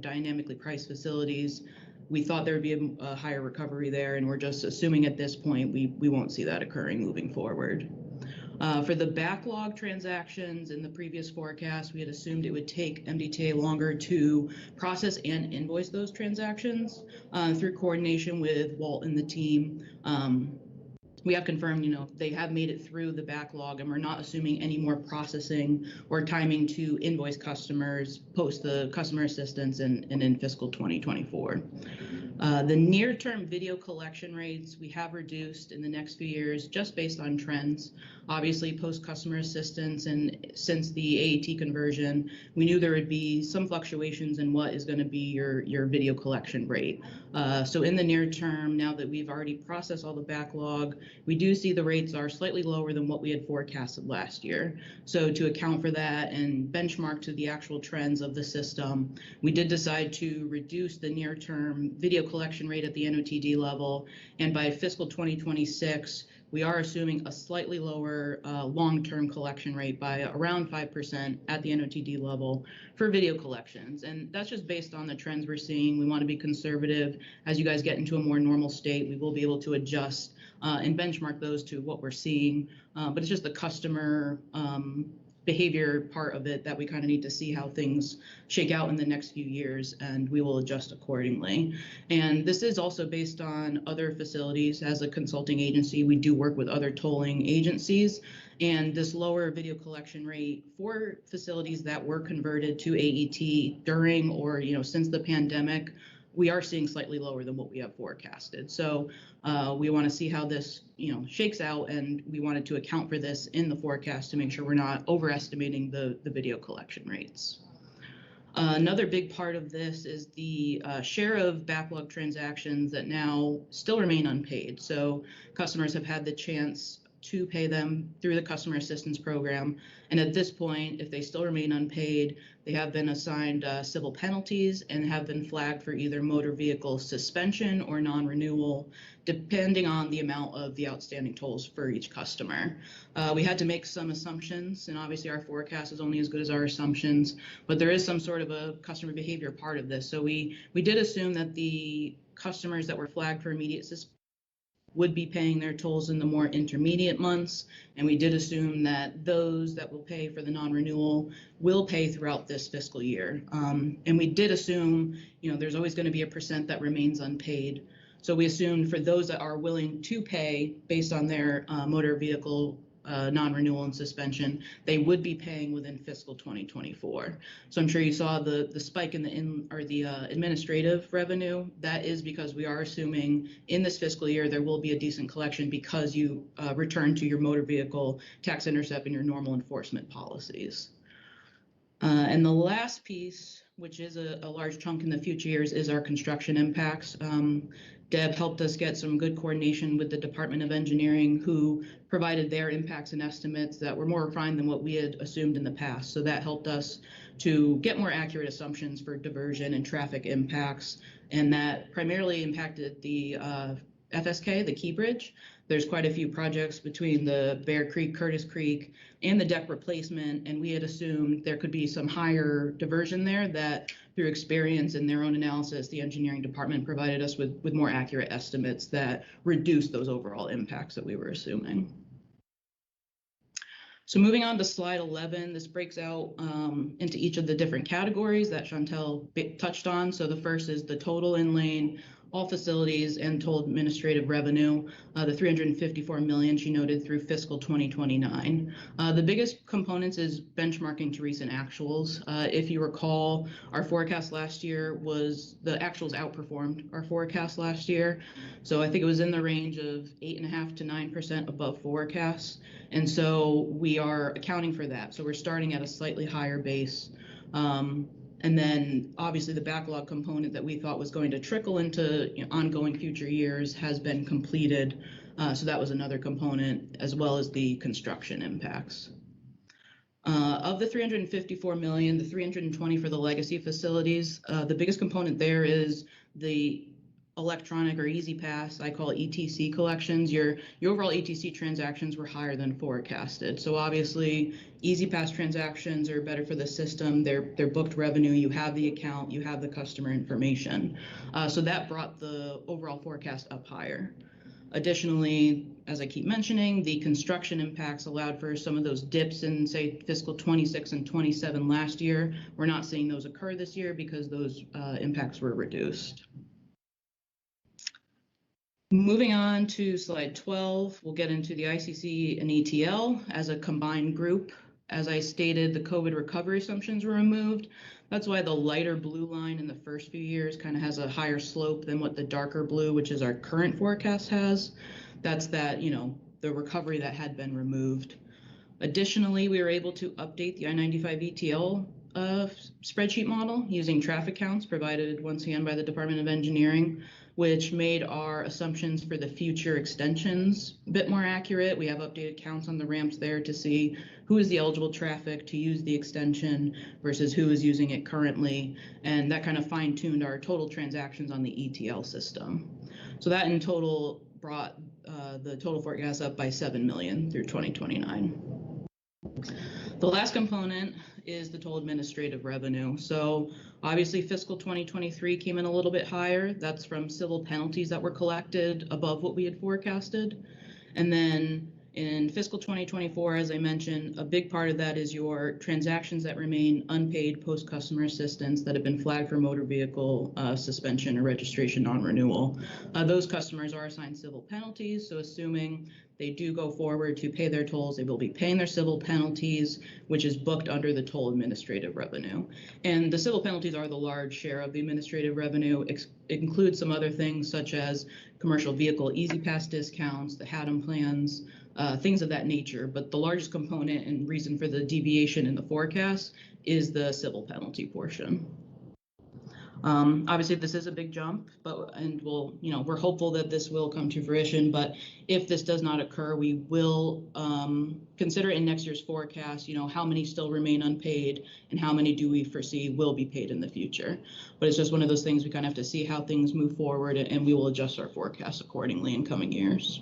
dynamically priced facilities, we thought there would be a higher recovery there, and we're just assuming at this point we won't see that occurring moving forward. For the backlog transactions in the previous forecast, we had assumed it would take MDTA longer to process and invoice those transactions through coordination with Walt and the team. We have confirmed, they have made it through the backlog, and we're not assuming any more processing or timing to invoice customers post the customer assistance and in fiscal 2024. The near-term video collection rates we have reduced in the next few years just based on trends. Obviously, post-customer assistance and since the AET conversion, we knew there would be some fluctuations in what is going to be your video collection rate. So in the near term, now that we've already processed all the backlog, we do see the rates are slightly lower than what we had forecasted last year. So to account for that and benchmark to the actual trends of the system, we did decide to reduce the near-term video collection rate at the NOTD level, and by fiscal 2026, we are assuming a slightly lower long-term collection rate by around 5% at the NOTD level for video collections. And that's just based on the trends we're seeing. We want to be conservative. As you guys get into a more normal state, we will be able to adjust and benchmark those to what we're seeing. But it's just the customer behavior part of it that we kind of need to see how things shake out in the next few years, and we will adjust accordingly. And this is also based on other facilities. As a consulting agency, we do work with other tolling agencies, and this lower video collection rate for facilities that were converted to AET during or since the pandemic, we are seeing slightly lower than what we have forecasted. So we want to see how this shakes out, and we wanted to account for this in the forecast to make sure we're not overestimating the video collection rates. Another big part of this is the share of backlog transactions that now still remain unpaid. So customers have had the chance to pay them through the customer assistance program. And at this point, if they still remain unpaid, they have been assigned civil penalties and have been flagged for either motor vehicle suspension or non-renewal, depending on the amount of the outstanding tolls for each customer. We had to make some assumptions, and obviously our forecast is only as good as our assumptions, but there is some sort of a customer behavior part of this. So we did assume that the customers that were flagged for immediate suspension would be paying their tolls in the more intermediate months. And we did assume that those that will pay for the non-renewal will pay throughout this fiscal year. And we did assume, there's always going to be a percent that remains unpaid. So we assumed for those that are willing to pay based on their motor vehicle non-renewal and suspension, they would be paying within fiscal 2024. So I'm sure you saw the spike in the administrative revenue. That is because we are assuming in this fiscal year there will be a decent collection because you return to your motor vehicle tax intercept and your normal enforcement policies. And the last piece, which is a large chunk in the future years, is our construction impacts. Deb helped us get some good coordination with the Department of Engineering, who provided their impacts and estimates that were more refined than what we had assumed in the past. So that helped us to get more accurate assumptions for diversion and traffic impacts. And that primarily impacted the FSK, the Key Bridge. There's quite a few projects between the Bear Creek, Curtis Creek, and the deck replacement, and we had assumed there could be some higher diversion there that through experience and their own analysis, the engineering department provided us with more accurate estimates that reduced those overall impacts that we were assuming. So moving on to slide 11, this breaks out into each of the different categories that Chantel touched on. So the first is the total in-lane, all facilities, and toll administrative revenue, the $354 million she noted through fiscal 2029. The biggest components is benchmarking to recent actuals. If you recall, our forecast last year was, the actuals outperformed our forecast last year. So I think it was in the range of 8.5% to 9% above forecasts. And so we are accounting for that. So we're starting at a slightly higher base. And then obviously the backlog component that we thought was going to trickle into ongoing future years has been completed. So that was another component, as well as the construction impacts. Of the $354 million, the $320 for the legacy facilities, the biggest component there is the electronic or Easy Pass, I call it ETC collections. Your overall ETC transactions were higher than forecasted. So obviously Easy Pass transactions are better for the system. They're booked revenue. You have the account, you have the customer information. So that brought the overall forecast up higher. Additionally, as I keep mentioning, the construction impacts allowed for some of those dips in, say, fiscal 26 and 27 last year. We're not seeing those occur this year because those impacts were reduced. Moving on to slide 12, we'll get into the ICC and ETL as a combined group. As I stated, the COVID recovery assumptions were removed. That's why the lighter blue line in the first few years kind of has a higher slope than what the darker blue, which is our current forecast, has. That's that, the recovery that had been removed. Additionally, we were able to update the I-95 ETL spreadsheet model using traffic counts provided once again by the Department of Engineering, which made our assumptions for the future extensions a bit more accurate. We have updated counts on the ramps there to see who is the eligible traffic to use the extension versus who is using it currently. And that kind of fine-tuned our total transactions on the ETL system. So that in total brought the total forecast up by 7 million through 2029. The last component is the toll administrative revenue. So obviously fiscal 2023 came in a little bit higher. That's from civil penalties that were collected above what we had forecasted. And then in fiscal 2024, as I mentioned, a big part of that is your transactions that remain unpaid post-customer assistance that have been flagged for motor vehicle suspension or registration non-renewal. Those customers are assigned civil penalties, so assuming they do go forward to pay their tolls, they will be paying their civil penalties, which is booked under the toll administrative revenue. And the civil penalties are the large share of the administrative revenue. It includes some other things such as commercial vehicle Easy Pass discounts, the HADM plans, things of that nature. But the largest component and reason for the deviation in the forecast is the civil penalty portion. Obviously, this is a big jump, and we're hopeful that this will come to fruition. But if this does not occur, we will consider in next year's forecast, how many still remain unpaid and how many do we foresee will be paid in the future. But it's just one of those things we kind of have to see how things move forward, and we will adjust our forecast accordingly in coming years.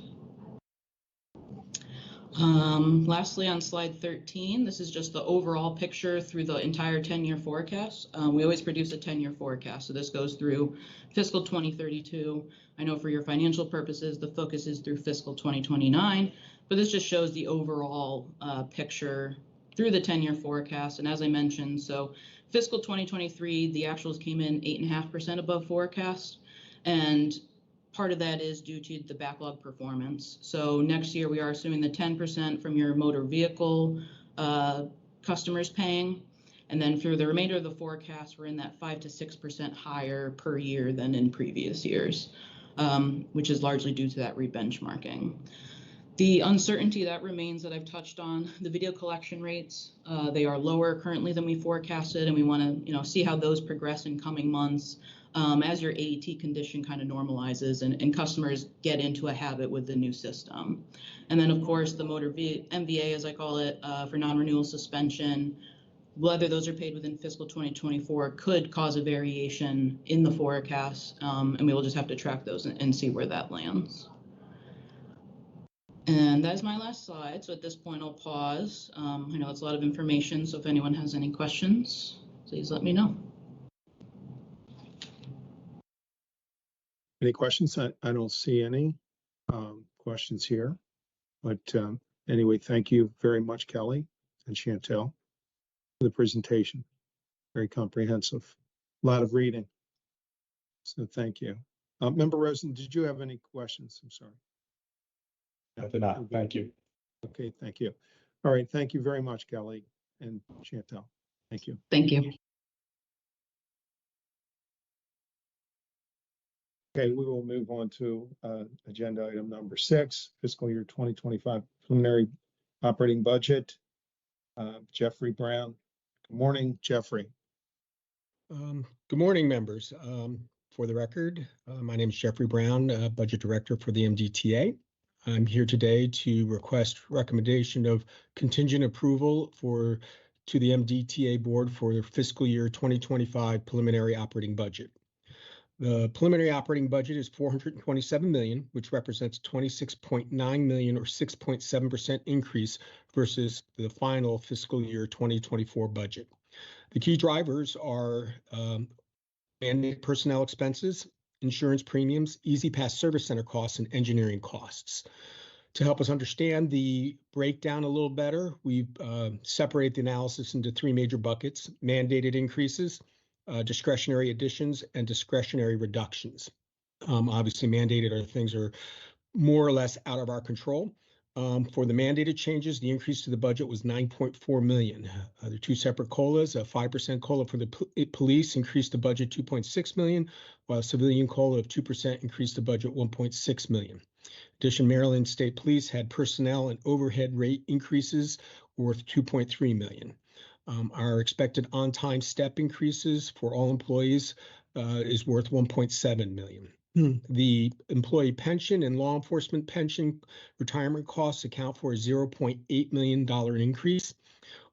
Lastly, on slide 13, this is just the overall picture through the entire 10-year forecast. We always produce a 10-year forecast, so this goes through fiscal 2032. I know for your financial purposes, the focus is through fiscal 2029, but this just shows the overall picture through the 10-year forecast. And as I mentioned, so fiscal 2023, the actuals came in 8.5% above forecast, and part of that is due to the backlog performance. So next year, we are assuming the 10% from your motor vehicle customers paying. And then through the remainder of the forecast, we're in that 5 to 6% higher per year than in previous years, which is largely due to that rebenchmarking. The uncertainty that remains that I've touched on, the video collection rates, they are lower currently than we forecasted, and we want to see how those progress in coming months as your AET condition kind of normalizes and customers get into a habit with the new system. And then, of course, the motor MVA, as I call it, for non-renewal suspension, whether those are paid within fiscal 2024 could cause a variation in the forecast, and we will just have to track those and see where that lands. And that is my last slide. So at this point, I'll pause. I know it's a lot of information, so if anyone has any questions, please let me know. Any questions? I don't see any questions here. But anyway, thank you very much, Kelly and Chantel, for the presentation. Very comprehensive. A lot of reading. So thank you. Member Rosen, did you have any questions? I'm sorry. I did not. Thank you. Okay, thank you. All right, thank you very much, Kelly and Chantel. Thank you. Thank you. Okay, we will move on to agenda item number 6, fiscal year 2025 preliminary operating budget. Jeffrey Brown. Good morning, Jeffrey. Good morning, members. For the record, my name is Jeffrey Brown, Budget Director for the MDTA. I'm here today to request recommendation of contingent approval to the MDTA board for the fiscal year 2025 preliminary operating budget. The preliminary operating budget is $427 million, which represents $26.9 million or 6.7% increase versus the final fiscal year 2024 budget. The key drivers are mandated personnel expenses, insurance premiums, Easy Pass service center costs, and engineering costs. To help us understand the breakdown a little better, we've separated the analysis into 3 major buckets: mandated increases, discretionary additions, and discretionary reductions. Obviously, mandated things are more or less out of our control. For the mandated changes, the increase to the budget was $9.4 million. There are 2 separate COLAs. A 5% COLA for the police increased the budget $2.6 million, while a civilian COLA of 2% increased the budget $1.6 million. In addition, Maryland State Police had personnel and overhead rate increases worth $2.3 million. Our expected on-time step increases for all employees is worth $1.7 million. The employee pension and law enforcement pension retirement costs account for a $0.8 million increase.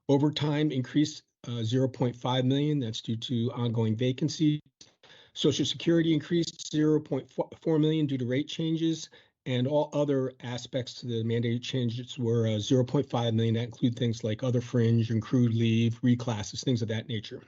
Overtime increased $0.5 million. That's due to ongoing vacancies. Social Security increased $0.4 million due to rate changes, and all other aspects to the mandated changes were $0.5 million. That include things like other fringe, accrued leave, reclasses, things of that nature.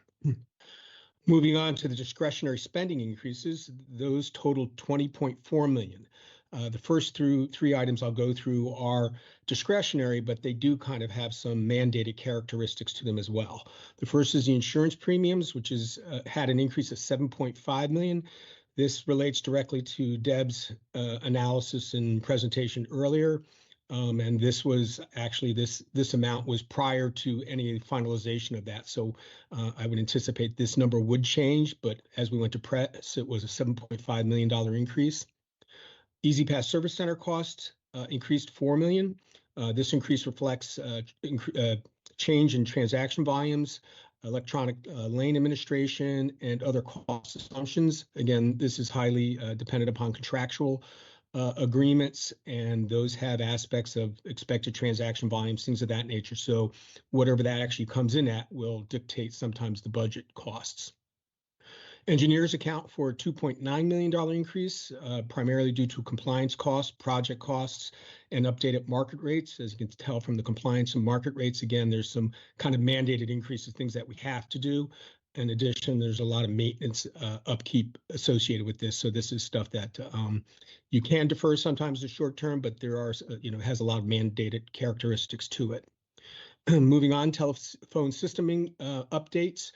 Moving on to the discretionary spending increases, those totaled $20.4 million. The first 3 items I'll go through are discretionary, but they do kind of have some mandated characteristics to them as well. The first is the insurance premiums, which is had an increase of $7.5 million. This relates directly to Deb's analysis and presentation earlier. And this was actually, this amount was prior to any finalization of that. So I would anticipate this number would change, but as we went to press, it was a $7.5 million increase. Easy Pass service center costs increased $4 million. This increase reflects change in transaction volumes, electronic lane administration, and other cost assumptions. Again, this is highly dependent upon contractual agreements, and those have aspects of expected transaction volumes, things of that nature. So whatever that actually comes in at will dictate sometimes the budget costs. Engineers account for a $2.9 million increase, primarily due to compliance costs, project costs, and updated market rates. As you can tell from the compliance and market rates, again, there's some kind of mandated increases, things that we have to do. In addition, there's a lot of maintenance upkeep associated with this. So this is stuff that you can defer sometimes in the short term, but there are, has a lot of mandated characteristics to it. Moving on, telephone system updates.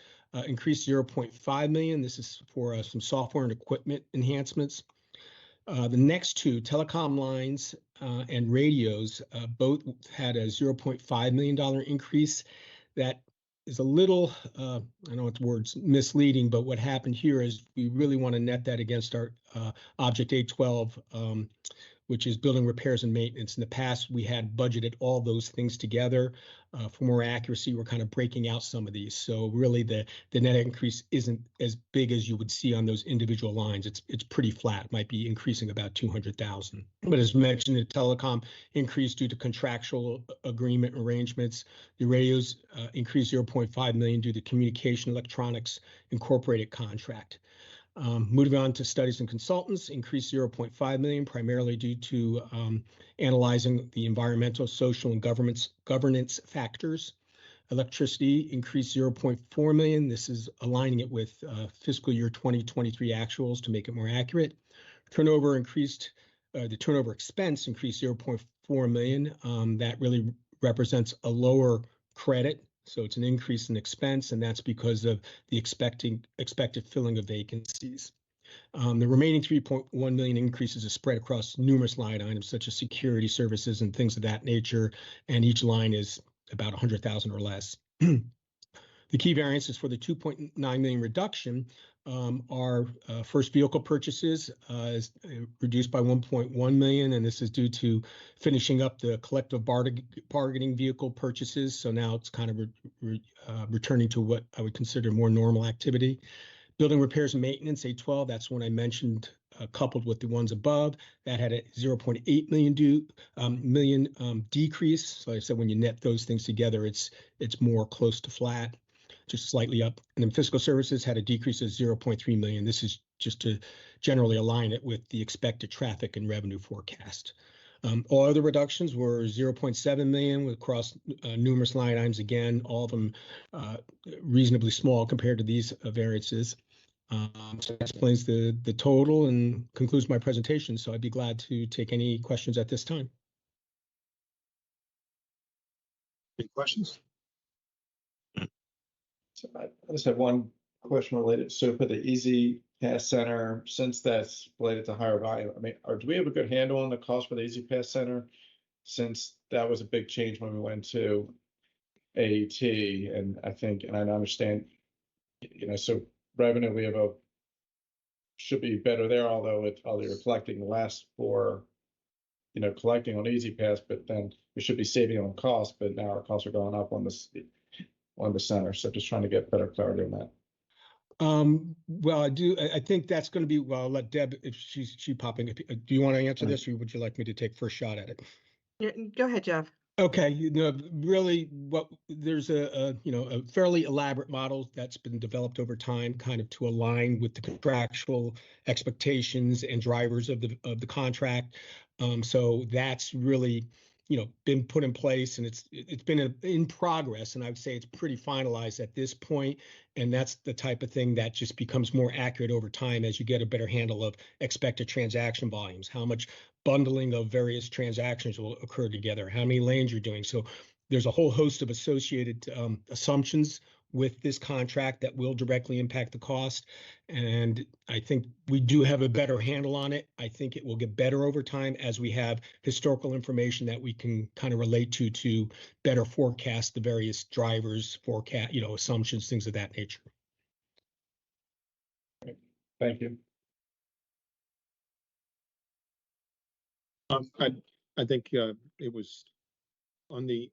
Increased 0.5 million. This is for some software and equipment enhancements. The next two, telecom lines and radios, both had a $0.5 million increase. That is a little, I know it's words misleading, but what happened here is we really want to net that against our Object A12, which is building repairs and maintenance. In the past, we had budgeted all those things together. For more accuracy, we're kind of breaking out some of these. So really the net increase isn't as big as you would see on those individual lines. It's pretty flat. It might be increasing about 200,000. But as mentioned, the telecom increased due to contractual agreement arrangements. The radios increased 0.5 million due to Communication Electronics Incorporated contract. Moving on to studies and consultants, increased 0.5 million, primarily due to analyzing the environmental, social, and governance factors. Electricity increased 0.4 million. This is aligning it with fiscal year 2023 actuals to make it more accurate. Turnover increased, the turnover expense increased 0.4 million. That really represents a lower credit. So it's an increase in expense, and that's because of the expected filling of vacancies. The remaining 3.1 million increases are spread across numerous line items, such as security services and things of that nature, and each line is about 100,000 or less. The key variances for the 2.9 million reduction are first vehicle purchases is reduced by 1.1 million, and this is due to finishing up the collective bargaining vehicle purchases. So now it's kind of returning to what I would consider more normal activity. Building repairs and maintenance, A12, that's one I mentioned, coupled with the ones above. That had a 0.8 million decrease. So like I said, when you net those things together, it's more close to flat, just slightly up. And then fiscal services had a decrease of 0.3 million. This is just to generally align it with the expected traffic and revenue forecast. All other reductions were 0.7 million across numerous line items. Again, all of them reasonably small compared to these variances. So that explains the total and concludes my presentation. So I'd be glad to take any questions at this time. Any questions? So I just have one question related. So for the Easy Pass Center, since that's related to higher volume, I mean, do we have a good handle on the cost for the Easy Pass Center? Since that was a big change when we went to AET, and I understand, so revenue we have should be better there, although it's probably reflecting less for, collecting on Easy Pass, but then we should be saving on costs, but now our costs are going up on the center. So just trying to get better clarity on that. Well, I think that's going to be, well, I'll let Deb, if she's popping. Do you want to answer this, or would you like me to take first shot at it? Yeah, go ahead, Jeff. Okay, really, there's a fairly elaborate model that's been developed over time, kind of to align with the contractual expectations and drivers of the contract. So that's really, been put in place, and it's been in progress, and I would say it's pretty finalized at this point. And that's the type of thing that just becomes more accurate over time as you get a better handle of expected transaction volumes, how much bundling of various transactions will occur together, how many lanes you're doing. So there's a whole host of associated assumptions with this contract that will directly impact the cost. And I think we do have a better handle on it. I think it will get better over time as we have historical information that we can kind of relate to better forecast the various drivers, assumptions, things of that nature. Thank you. I think it was on the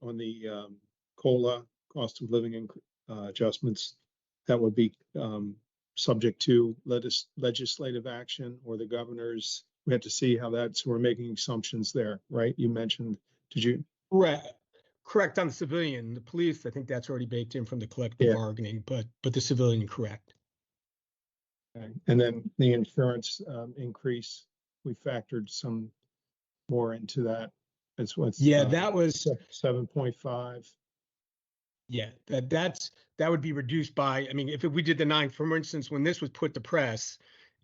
COLA, cost of living adjustments that would be subject to legislative action or the governor's. We have to see how that's, we're making assumptions there, right? You mentioned, did you? Correct on the civilian. The police, I think that's already baked in from the collective bargaining, but the civilian, correct. Okay. And then the insurance increase, we factored some more into that. It's what's that was 7.5. Yeah, that would be reduced by, I mean, if we did the 9, for instance, when this was put to press,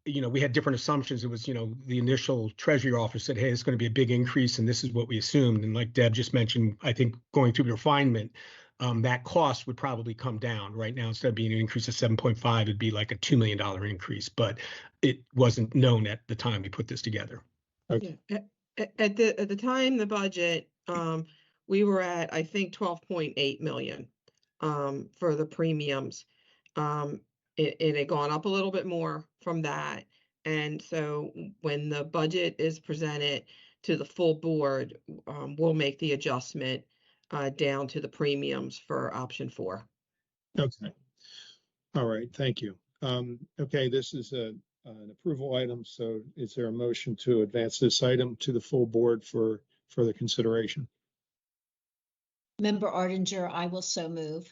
we had different assumptions. It was, the initial Treasury office said, hey, it's going to be a big increase, and this is what we assumed. And like Deb just mentioned, I think going through the refinement, that cost would probably come down. Right now, instead of being an increase of 7.5, it'd be like a $2 million increase, but it wasn't known at the time we put this together. Okay. Yeah. At the time, the budget, we were at, I think, 12.8 million for the premiums. It had gone up a little bit more from that. And so when the budget is presented to the full board, we'll make the adjustment down to the premiums for option 4. Okay. All right. Thank you. Okay. This is an approval item. So is there a motion to advance this item to the full board for further consideration? Member Ardinger, I will so move.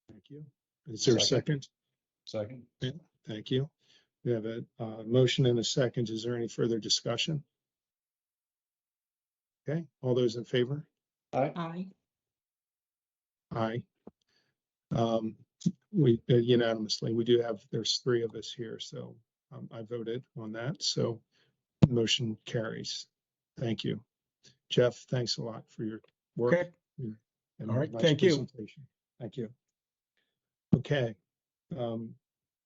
Thank you. Is there a second? Second. Yeah, thank you. We have a motion and a second. Is there any further discussion? Okay. All those in favor? Aye. Aye. We unanimously, we do have, there's 3 of us here, so I voted on that. So motion carries. Thank you. Jeff, thanks a lot for your work. Okay. And All right, nice thank you. presentation. Thank you. Okay.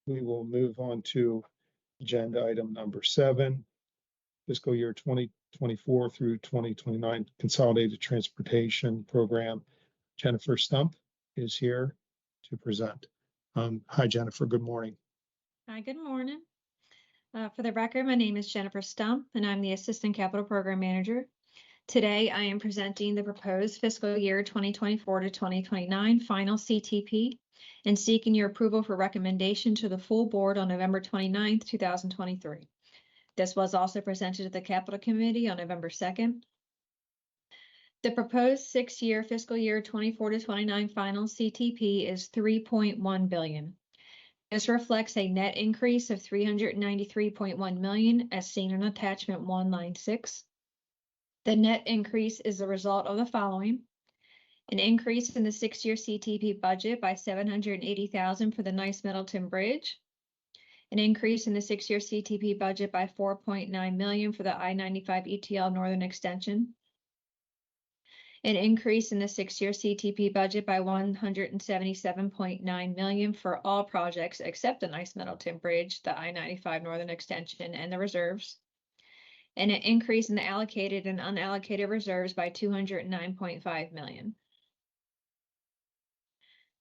We will move on to agenda item number 7, fiscal year 2024 through 2029 Consolidated Transportation Program. Jennifer Stump is here to present. Hi, Jennifer. Good morning. Hi, good morning. For the record, my name is Jennifer Stump, and I'm the Assistant Capital Program Manager. Today, I am presenting the proposed fiscal year 2024 to 2029 final CTP and seeking your approval for recommendation to the full board on November 29th, 2023. This was also presented to the Capital Committee on November 2nd. The proposed 6-year fiscal year 24 to 29 final CTP is $3.1 billion. This reflects a net increase of $393.1 million as seen in attachment 196. The net increase is the result of the following: an increase in the 6-year CTP budget by $780,000 for the Nice Middleton Bridge, an increase in the 6-year CTP budget by $4.9 million for the I-95 ETL Northern Extension, an increase in the 6-year CTP budget by $177.9 million for all projects except the Nice Middleton Bridge, the I-95 Northern Extension, and the reserves, and an increase in the allocated and unallocated reserves by $209.5 million.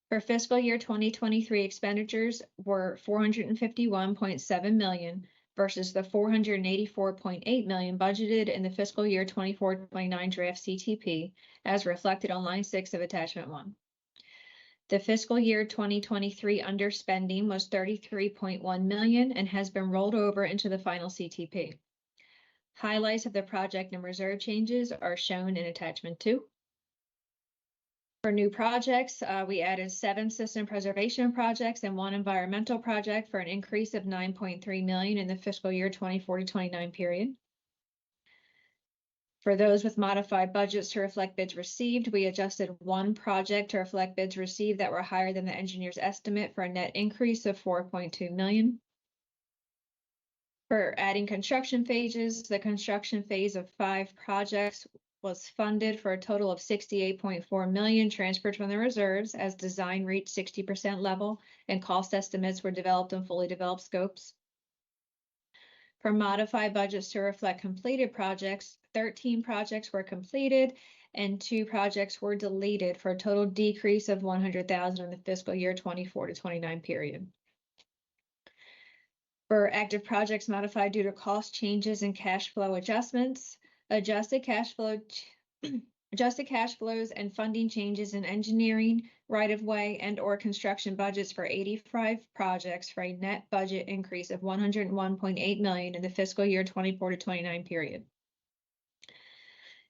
For fiscal year 2023, expenditures were $451.7 million versus the $484.8 million budgeted in the fiscal year 24-29 draft CTP, as reflected on line 6 of attachment 1. The fiscal year 2023 underspending was $33.1 million and has been rolled over into the final CTP. Highlights of the project and reserve changes are shown in attachment 2. For new projects, we added 7 system preservation projects and 1 environmental project for an increase of $9.3 million in the fiscal year 24 to 29 period. For those with modified budgets to reflect bids received, we adjusted 1 project to reflect bids received that were higher than the engineer's estimate for a net increase of $4.2 million. For adding construction phases, the construction phase of 5 projects was funded for a total of $68.4 million transferred from the reserves as design reached 60% level and cost estimates were developed on fully developed scopes. For modified budgets to reflect completed projects, 13 projects were completed and 2 projects were deleted for a total decrease of $100,000 in the fiscal year 24 to 29 period. For active projects modified due to cost changes and cash flow adjustments, adjusted cash flow Adjusted cash flows and funding changes in engineering, right-of-way, and/or construction budgets for 85 projects for a net budget increase of $101.8 million in the fiscal year 24 to 29 period.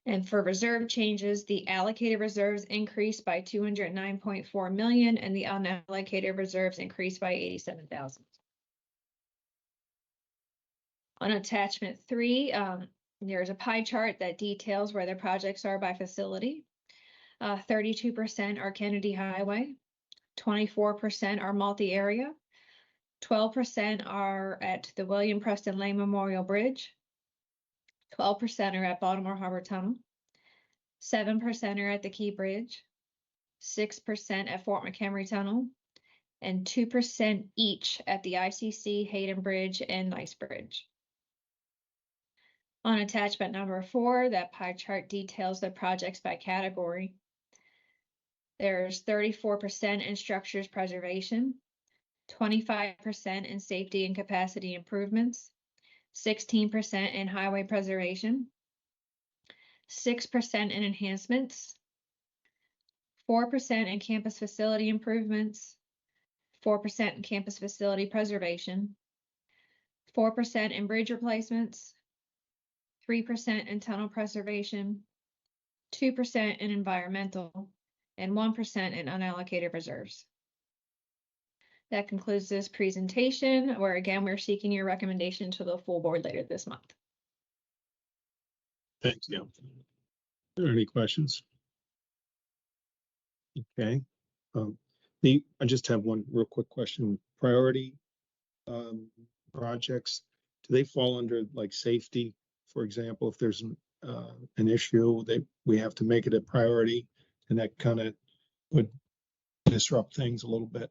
And for reserve changes, the allocated reserves increased by $209.4 million and the unallocated reserves increased by $87,000. On attachment 3, there's a pie chart that details where the projects are by facility. 32% are Kennedy Highway, 24% are multi-area, 12% are at the William Preston Lane Memorial Bridge, 12% are at Baltimore Harbor Tunnel, 7% are at the Key Bridge, 6% at Fort McHenry Tunnel, and 2% each at the ICC, Hayden Bridge, and Nice Bridge. On attachment number 4, that pie chart details the projects by category. There's 34% in structures preservation, 25% in safety and capacity improvements, 16% in highway preservation, 6% in enhancements, 4% in campus facility improvements, 4% in campus facility preservation, 4% in bridge replacements, 3% in tunnel preservation, 2% in environmental, and 1% in unallocated reserves. That concludes this presentation, where again, we're seeking your recommendation to the full board later this month. Thank you. Are there any questions? Okay. I just have one real quick question. Priority projects, do they fall under like safety? For example, if there's an issue that we have to make it a priority, and that kind of would disrupt things a little bit.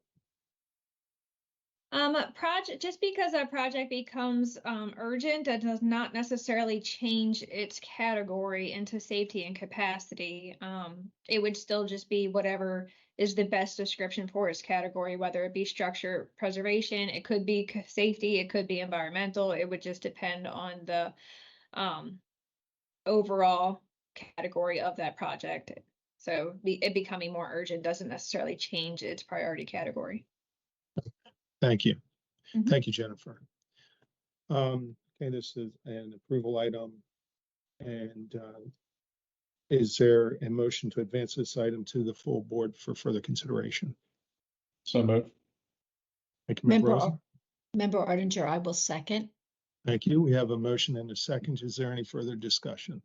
Just because a project becomes urgent, that does not necessarily change its category into safety and capacity. It would still just be whatever is the best description for its category, whether it be structure preservation, it could be safety, it could be environmental. It would just depend on the overall category of that project. So it becoming more urgent doesn't necessarily change its priority category. Thank you. Mhm. Thank you, Jennifer. Okay, this is an approval item. And is there a motion to advance this item to the full board for further consideration? So moved. Thank you, Ms. Member Rosen. Member Ardinger, I will second. Thank you. We have a motion and a second. Is there any further discussion?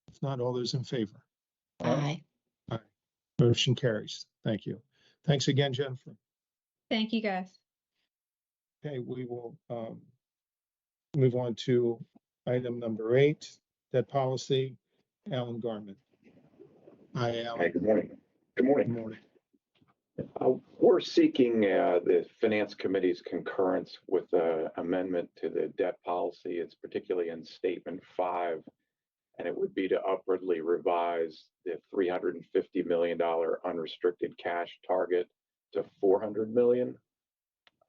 If not, all those in favor? Aye. Aye. Motion carries. Thank you. Thanks again, Jennifer. Thank you, guys. Okay, we will move on to item number 8, debt policy. Alan Garman. Hi, Alan. Hi, good morning. Good morning. Good morning. We're seeking the Finance Committee's concurrence with the amendment to the debt policy. It's particularly in Statement 5, and it would be to upwardly revise the $350 million unrestricted cash target to $400 million.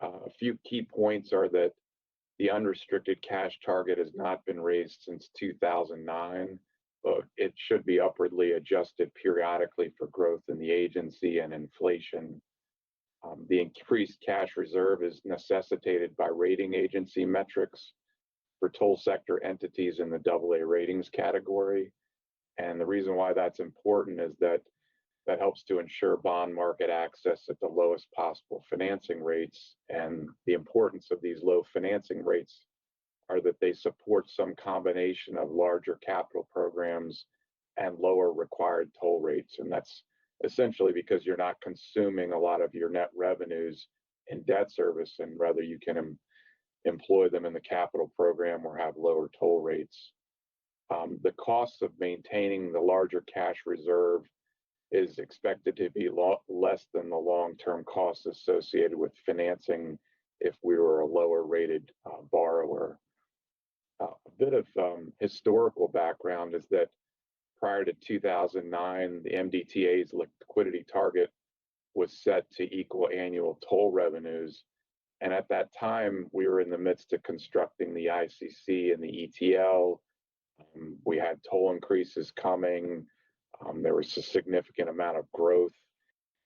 A few key points are that the unrestricted cash target has not been raised since 2009, but it should be upwardly adjusted periodically for growth in the agency and inflation. The increased cash reserve is necessitated by rating agency metrics for toll sector entities in the AA ratings category. And the reason why that's important is that that helps to ensure bond market access at the lowest possible financing rates. And the importance of these low financing rates are that they support some combination of larger capital programs and lower required toll rates. And that's essentially because you're not consuming a lot of your net revenues in debt service, and rather you can employ them in the capital program or have lower toll rates. The cost of maintaining the larger cash reserve is expected to be less than the long-term costs associated with financing if we were a lower rated borrower. A bit of historical background is that prior to 2009, the MDTA's liquidity target was set to equal annual toll revenues. And at that time, we were in the midst of constructing the ICC and the ETL. We had toll increases coming. There was a significant amount of growth.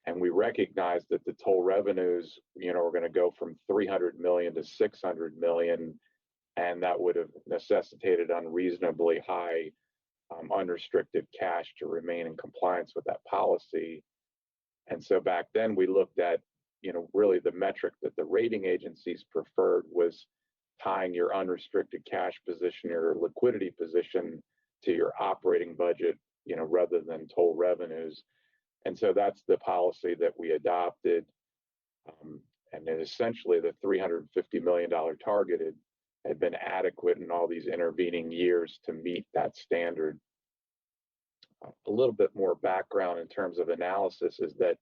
And we recognized that the toll revenues, were going to go from 300 million to 600 million, and that would have necessitated unreasonably high unrestricted cash to remain in compliance with that policy. And so back then we looked at, really the metric that the rating agencies preferred was tying your unrestricted cash position or liquidity position to your operating budget, rather than toll revenues. And so that's the policy that we adopted. And then essentially the $350 million target had been adequate in all these intervening years to meet that standard. A little bit more background in terms of analysis is that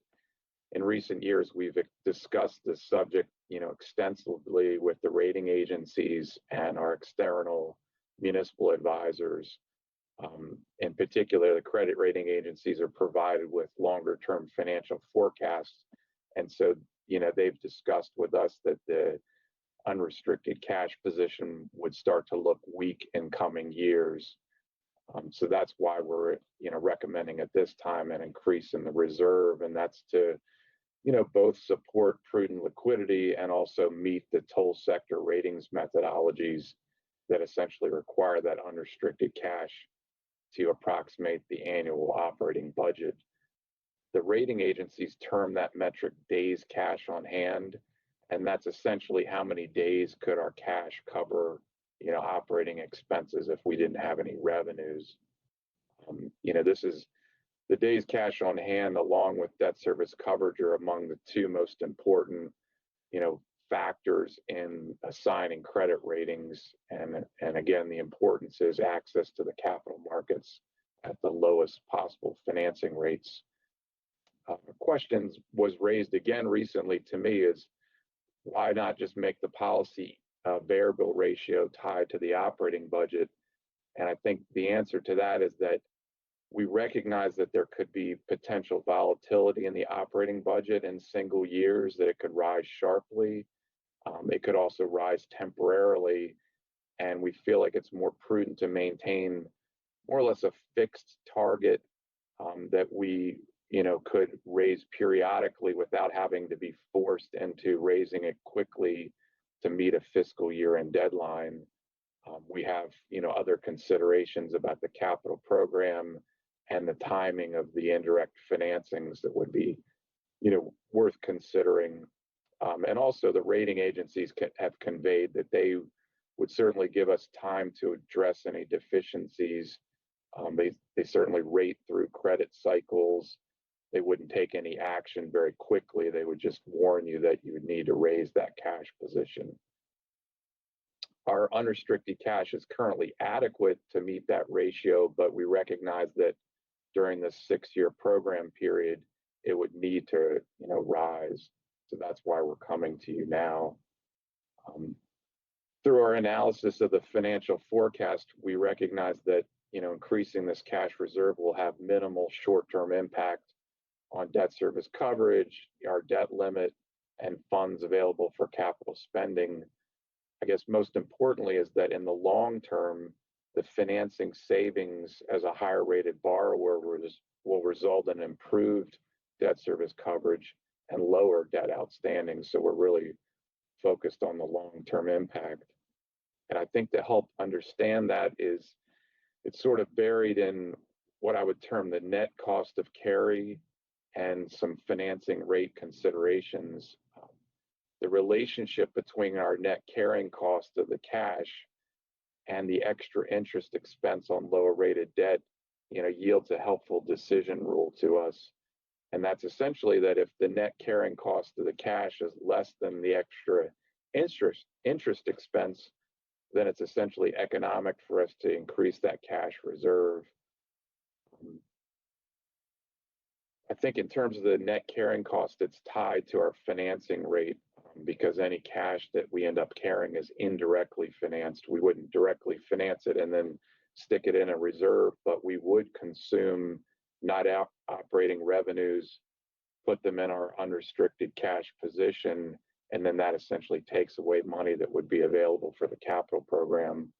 in recent years, we've discussed this subject, extensively with the rating agencies and our external municipal advisors. In particular, the credit rating agencies are provided with longer term financial forecasts. And so, they've discussed with us that the unrestricted cash position would start to look weak in coming years. So that's why we're, recommending at this time an increase in the reserve, and that's to, both support prudent liquidity and also meet the toll sector ratings methodologies that essentially require that unrestricted cash to approximate the annual operating budget. The rating agencies term that metric days cash on hand, and that's essentially how many days could our cash cover, operating expenses if we didn't have any revenues. This is the days cash on hand along with debt service coverage are among the two most important, factors in assigning credit ratings. And again, the importance is access to the capital markets at the lowest possible financing rates. Questions was raised again recently to me is why not just make the policy variable ratio tied to the operating budget? And I think the answer to that is that we recognize that there could be potential volatility in the operating budget in single years, that it could rise sharply. It could also rise temporarily. And we feel like it's more prudent to maintain more or less a fixed target that we, could raise periodically without having to be forced into raising it quickly to meet a fiscal year-end deadline. We have, other considerations about the capital program and the timing of the indirect financings that would be, worth considering. And also the rating agencies have conveyed that they would certainly give us time to address any deficiencies. They certainly rate through credit cycles. They wouldn't take any action very quickly. They would just warn you that you would need to raise that cash position. Our unrestricted cash is currently adequate to meet that ratio, but we recognize that during the 6-year program period, it would need to, rise. So that's why we're coming to you now. Through our analysis of the financial forecast, we recognize that, increasing this cash reserve will have minimal short-term impact on debt service coverage, our debt limit, and funds available for capital spending. I guess most importantly is that in the long term, the financing savings as a higher rated borrower will result in improved debt service coverage and lower debt outstanding. So we're really focused on the long-term impact. And I think to help understand that is it's sort of buried in what I would term the net cost of carry and some financing rate considerations. The relationship between our net carrying cost of the cash and the extra interest expense on lower rated debt, yields a helpful decision rule to us. And that's essentially that if the net carrying cost of the cash is less than the extra interest expense, then it's essentially economic for us to increase that cash reserve. I think in terms of the net carrying cost, it's tied to our financing rate because any cash that we end up carrying is indirectly financed. We wouldn't directly finance it and then stick it in a reserve, but we would consume not operating revenues, put them in our unrestricted cash position, and then that essentially takes away money that would be available for the capital program.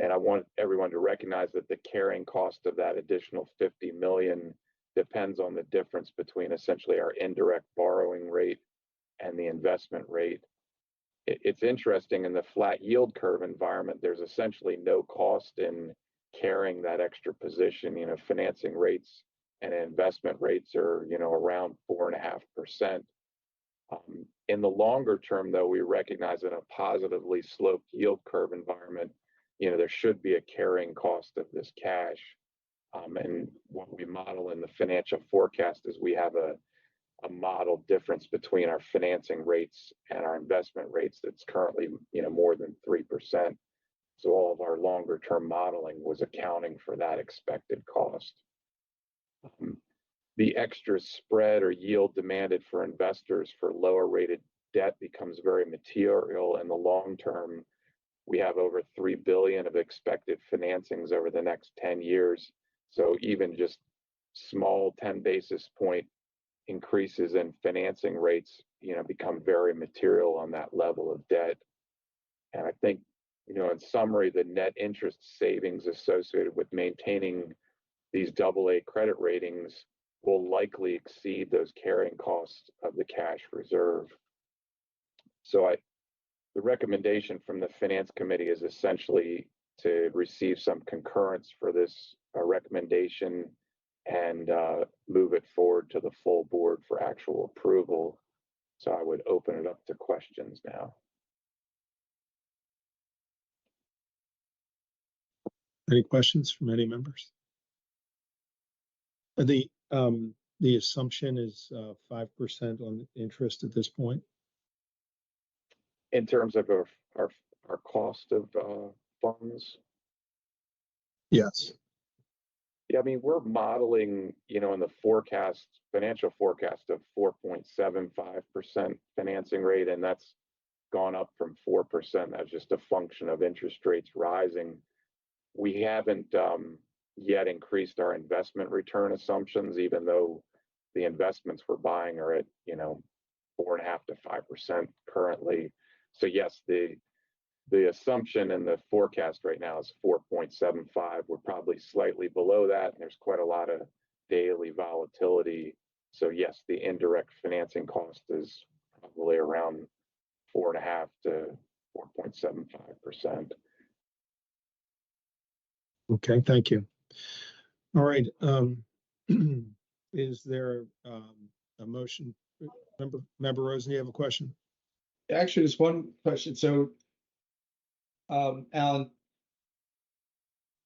And I want everyone to recognize that the carrying cost of that additional 50 million depends on the difference between essentially our indirect borrowing rate and the investment rate. It's interesting, in the flat yield curve environment, there's essentially no cost in carrying that extra position. Financing rates and investment rates are, around 4.5%. In the longer term, though, we recognize in a positively sloped yield curve environment, there should be a carrying cost of this cash. And what we model in the financial forecast is we have a model difference between our financing rates and our investment rates that's currently, more than 3%. So all of our longer term modeling was accounting for that expected cost. The extra spread or yield demanded for investors for lower rated debt becomes very material in the long term. We have over $3 billion of expected financings over the next 10 years. So even just small 10 basis point increases in financing rates, become very material on that level of debt. And I think, in summary, the net interest savings associated with maintaining these AA credit ratings will likely exceed those carrying costs of the cash reserve. So the recommendation from the Finance Committee is essentially to receive some concurrence for this recommendation and move it forward to the full board for actual approval. So I would open it up to questions now. Any questions from any members? The assumption is 5% on interest at this point. In terms of our cost of funds? Yes. Yeah, I mean, we're modeling, in the forecast, financial forecast of 4.75% financing rate, and that's gone up from 4%. That's just a function of interest rates rising. We haven't yet increased our investment return assumptions, even though the investments we're buying are at, 4.5% to 5% currently. So yes, the assumption in the forecast right now is 4.75. We're probably slightly below that, and there's quite a lot of daily volatility. So yes, the indirect financing cost is probably around 4.5% to 4.75%. Okay, thank you. All right. Is there a motion? Member Rosen, you have a question? Actually, just one question. So, Alan,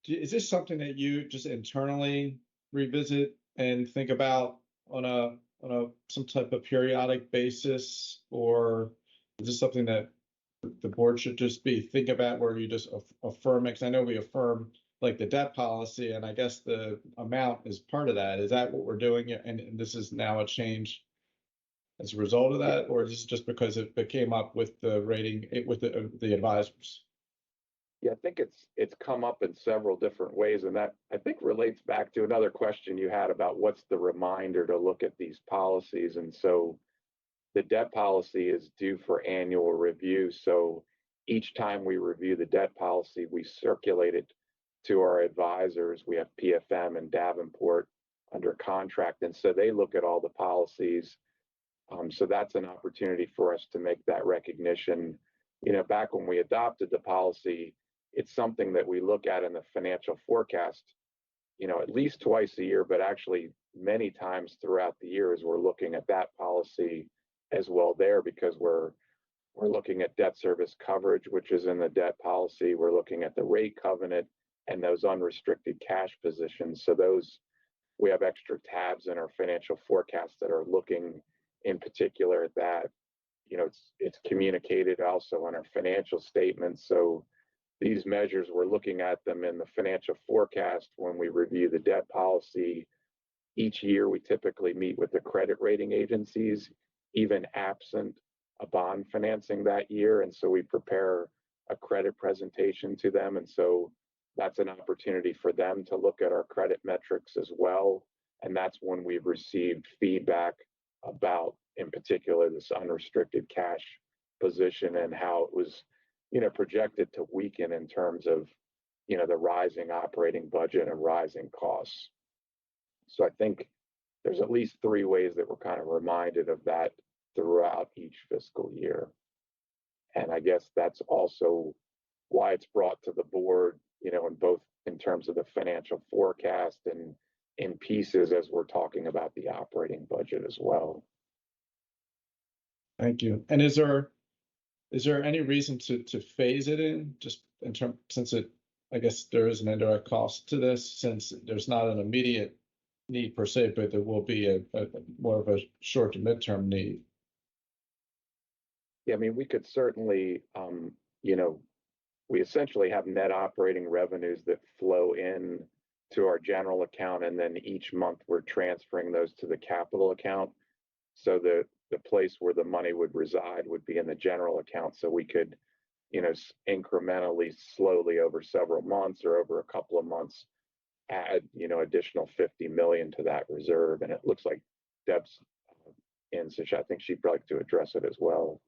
is this something that you just internally revisit and think about on some type of periodic basis, or is this something that the board should just be thinking about, where you just affirm it? Because I know we affirm like the debt policy, and I guess the amount is part of that. Is that what we're doing? And this is now a change as a result of that, or is this just because it came up with the rating, with the advisors? Yeah, I think it's come up in several different ways, and that I think relates back to another question you had about what's the reminder to look at these policies. And so the debt policy is due for annual review. So each time we review the debt policy, we circulate it to our advisors. We have PFM and Davenport under contract, and so they look at all the policies. So that's an opportunity for us to make that recognition. Back when we adopted the policy, it's something that we look at in the financial forecast, at least twice a year, but actually many times throughout the years, we're looking at that policy as well there, because we're looking at debt service coverage, which is in the debt policy. We're looking at the rate covenant and those unrestricted cash positions. So those, we have extra tabs in our financial forecast that are looking in particular at that. It's communicated also in our financial statements. So these measures, we're looking at them in the financial forecast when we review the debt policy. Each year, we typically meet with the credit rating agencies, even absent a bond financing that year. And so we prepare a credit presentation to them. And so that's an opportunity for them to look at our credit metrics as well. And that's when we've received feedback about, in particular, this unrestricted cash position and how it was, projected to weaken in terms of the rising operating budget and rising costs. So I think there's at least 3 ways that we're kind of reminded of that throughout each fiscal year. And I guess that's also why it's brought to the board, in terms of the financial forecast and in pieces as we're talking about the operating budget as well. Thank you. And is there any reason to phase it in, just in terms, since I guess there is an indirect cost to this, since there's not an immediate need per se, but there will be a more of a short to midterm need? Yeah, I mean, we could certainly, we essentially have net operating revenues that flow in to our general account, and then each month we're transferring those to the capital account. So the place where the money would reside would be in the general account. So we could, incrementally, slowly over several months or over a couple of months, add, additional 50 million to that reserve. And it looks like Deb's in, so I think she'd like to address it as well.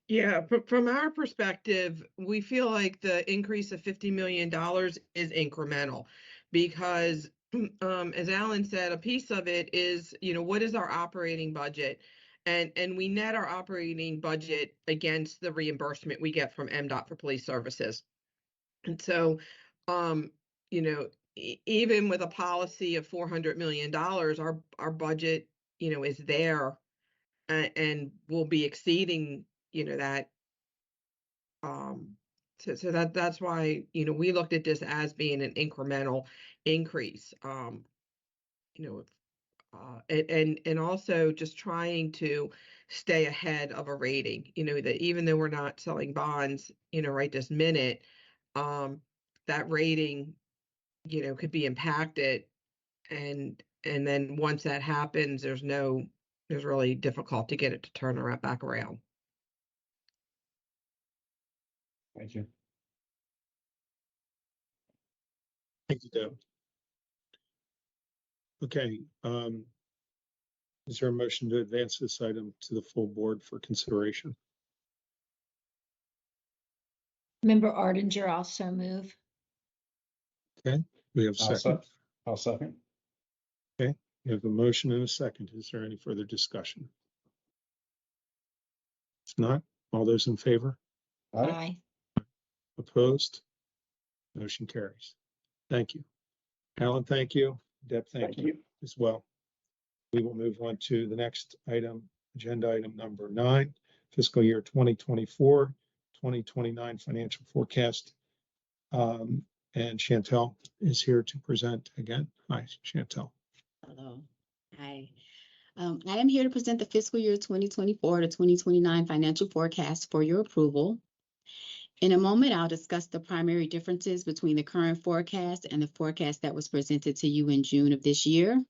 Yeah, from our perspective, we feel like the increase of $50 million is incremental because, as Alan said, a piece of it is, what is our operating budget? And we net our operating budget against the reimbursement we get from MDOT for police services. And so, even with a policy of $400 million, our budget, is there and will be exceeding, that. So that's why, we looked at this as being an incremental increase. And also just trying to stay ahead of a rating, that even though we're not selling bonds, right this minute, that rating, could be impacted. And then once that happens, there's really difficult to get it to turn around back around. Thank you. Thank you, Deb. Okay, is there a motion to advance this item to the full board for consideration? Member Ardinger also move. Okay, we have a second. I'll second. Okay, we have a motion and a second. Is there any further discussion? If not, all those in favor? Aye. Opposed? Motion carries. Thank you. Alan, thank you. Deb, thank you as well. We will move on to the next item, agenda item number 9, fiscal year 2024-2029 financial forecast. And Chantel is here to present again. Hi, Chantel. Hello. Hi. I am here to present the fiscal year 2024 to 2029 financial forecast for your approval. In a moment, I'll discuss the primary differences between the current forecast and the forecast that was presented to you in June of this year.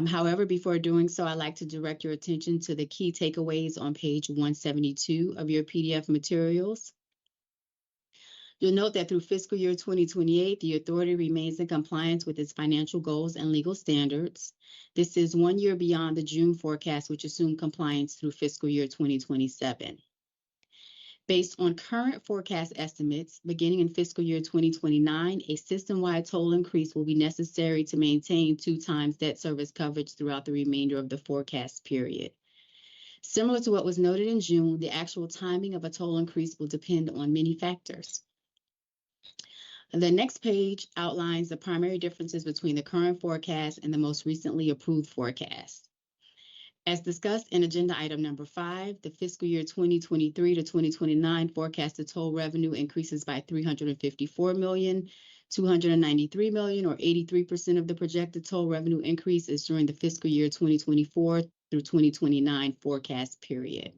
However, before doing so, I'd like to direct your attention to the key takeaways on page 172 of your PDF materials. You'll note that through fiscal year 2028, the authority remains in compliance with its financial goals and legal standards. This is 1 year beyond the June forecast, which assumed compliance through fiscal year 2027. Based on current forecast estimates, beginning in fiscal year 2029, a system-wide toll increase will be necessary to maintain 2 times debt service coverage throughout the remainder of the forecast period. Similar to what was noted in June, the actual timing of a toll increase will depend on many factors. The next page outlines the primary differences between the current forecast and the most recently approved forecast. As discussed in agenda item number 5, the fiscal year 2023 to 2029 forecasted toll revenue increases by $354 million, $293 million, or 83% of the projected toll revenue increase is during the fiscal year 2024 through 2029 forecast period.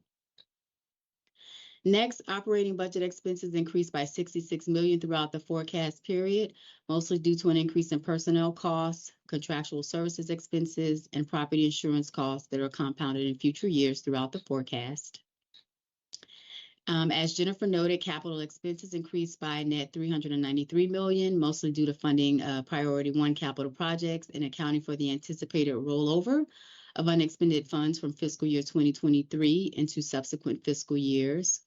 Next, operating budget expenses increased by $66 million throughout the forecast period, mostly due to an increase in personnel costs, contractual services expenses, and property insurance costs that are compounded in future years throughout the forecast. As Jennifer noted, capital expenses increased by a net $393 million, mostly due to funding Priority 1 capital projects and accounting for the anticipated rollover of unexpended funds from fiscal year 2023 into subsequent fiscal years.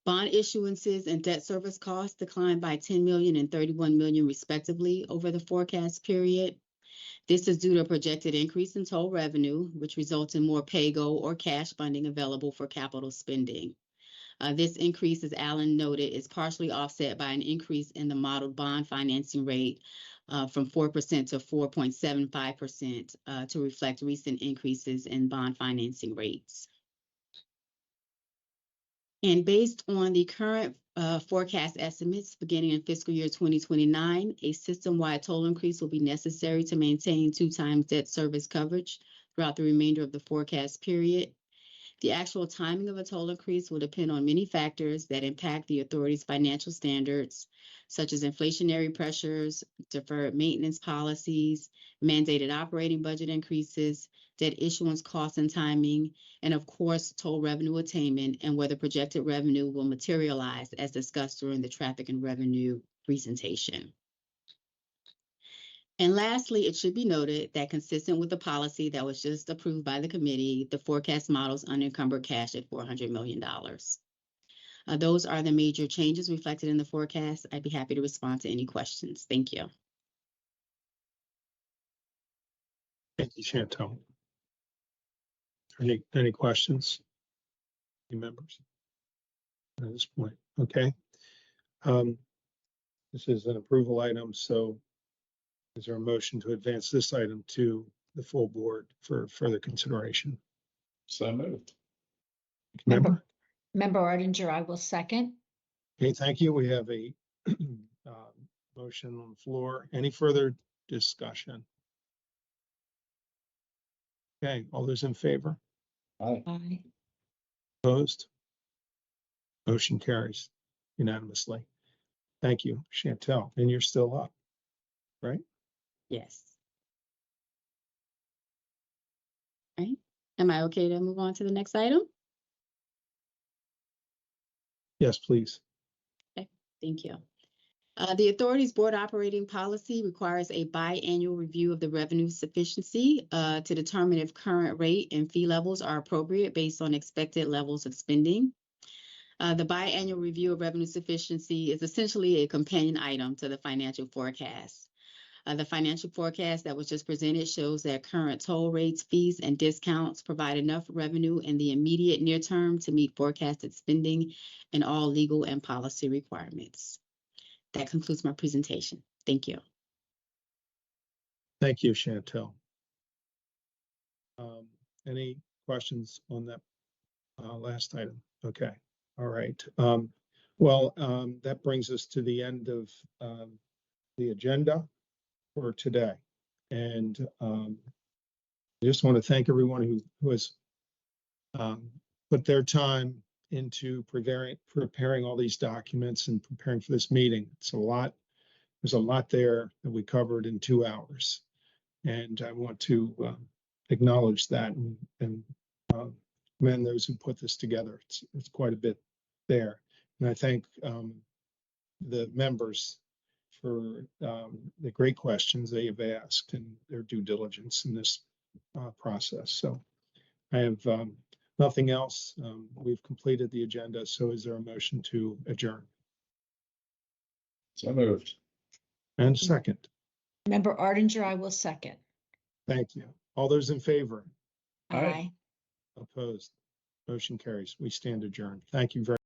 Bond issuances and debt service costs declined by 10 million and 31 million respectively over the forecast period. This is due to a projected increase in toll revenue, which results in more pay-go or cash funding available for capital spending. This increase, as Alan noted, is partially offset by an increase in the modeled bond financing rate from 4% to 4.75% to reflect recent increases in bond financing rates. And based on the current forecast estimates beginning in fiscal year 2029, a system-wide toll increase will be necessary to maintain 2 times debt service coverage throughout the remainder of the forecast period. The actual timing of a toll increase will depend on many factors that impact the authority's financial standards, such as inflationary pressures, deferred maintenance policies, mandated operating budget increases, debt issuance costs and timing, and of course, toll revenue attainment and whether projected revenue will materialize as discussed during the traffic and revenue presentation. And lastly, it should be noted that consistent with the policy that was just approved by the committee, the forecast models unencumbered cash at $400 million. Those are the major changes reflected in the forecast. I'd be happy to respond to any questions. Thank you. Thank you, Chantel. Any questions? Any members at this point? Okay. This is an approval item, so is there a motion to advance this item to the full board for further consideration? So moved. Member? Member Artinger, I will second. Okay, thank you. We have a motion on the floor. Any further discussion? Okay, all those in favor? Aye. Aye. Opposed? Motion carries unanimously. Thank you, Chantel. And you're still up, right? Yes. All right. Am I okay to move on to the next item? Yes, please. Okay, thank you. The authority's board operating policy requires a biannual review of the revenue sufficiency to determine if current rate and fee levels are appropriate based on expected levels of spending. The biannual review of revenue sufficiency is essentially a companion item to the financial forecast. The financial forecast that was just presented shows that current toll rates, fees, and discounts provide enough revenue in the immediate near term to meet forecasted spending and all legal and policy requirements. That concludes my presentation. Thank you. Thank you, Chantel. Any questions on that last item? Okay, all right. That brings us to the end of the agenda for today. And I just want to thank everyone who has put their time into preparing all these documents and preparing for this meeting. It's a lot. There's a lot there that we covered in 2 hours. And I want to acknowledge that and commend those who put this together. It's quite a bit there. And I thank the members for the great questions they have asked and their due diligence in this process. So I have nothing else. We've completed the agenda. So is there a motion to adjourn? So moved. And second. Member Artinger, I will second. Thank you. All those in favor? Aye. Opposed? Motion carries. We stand adjourned. Thank you very much.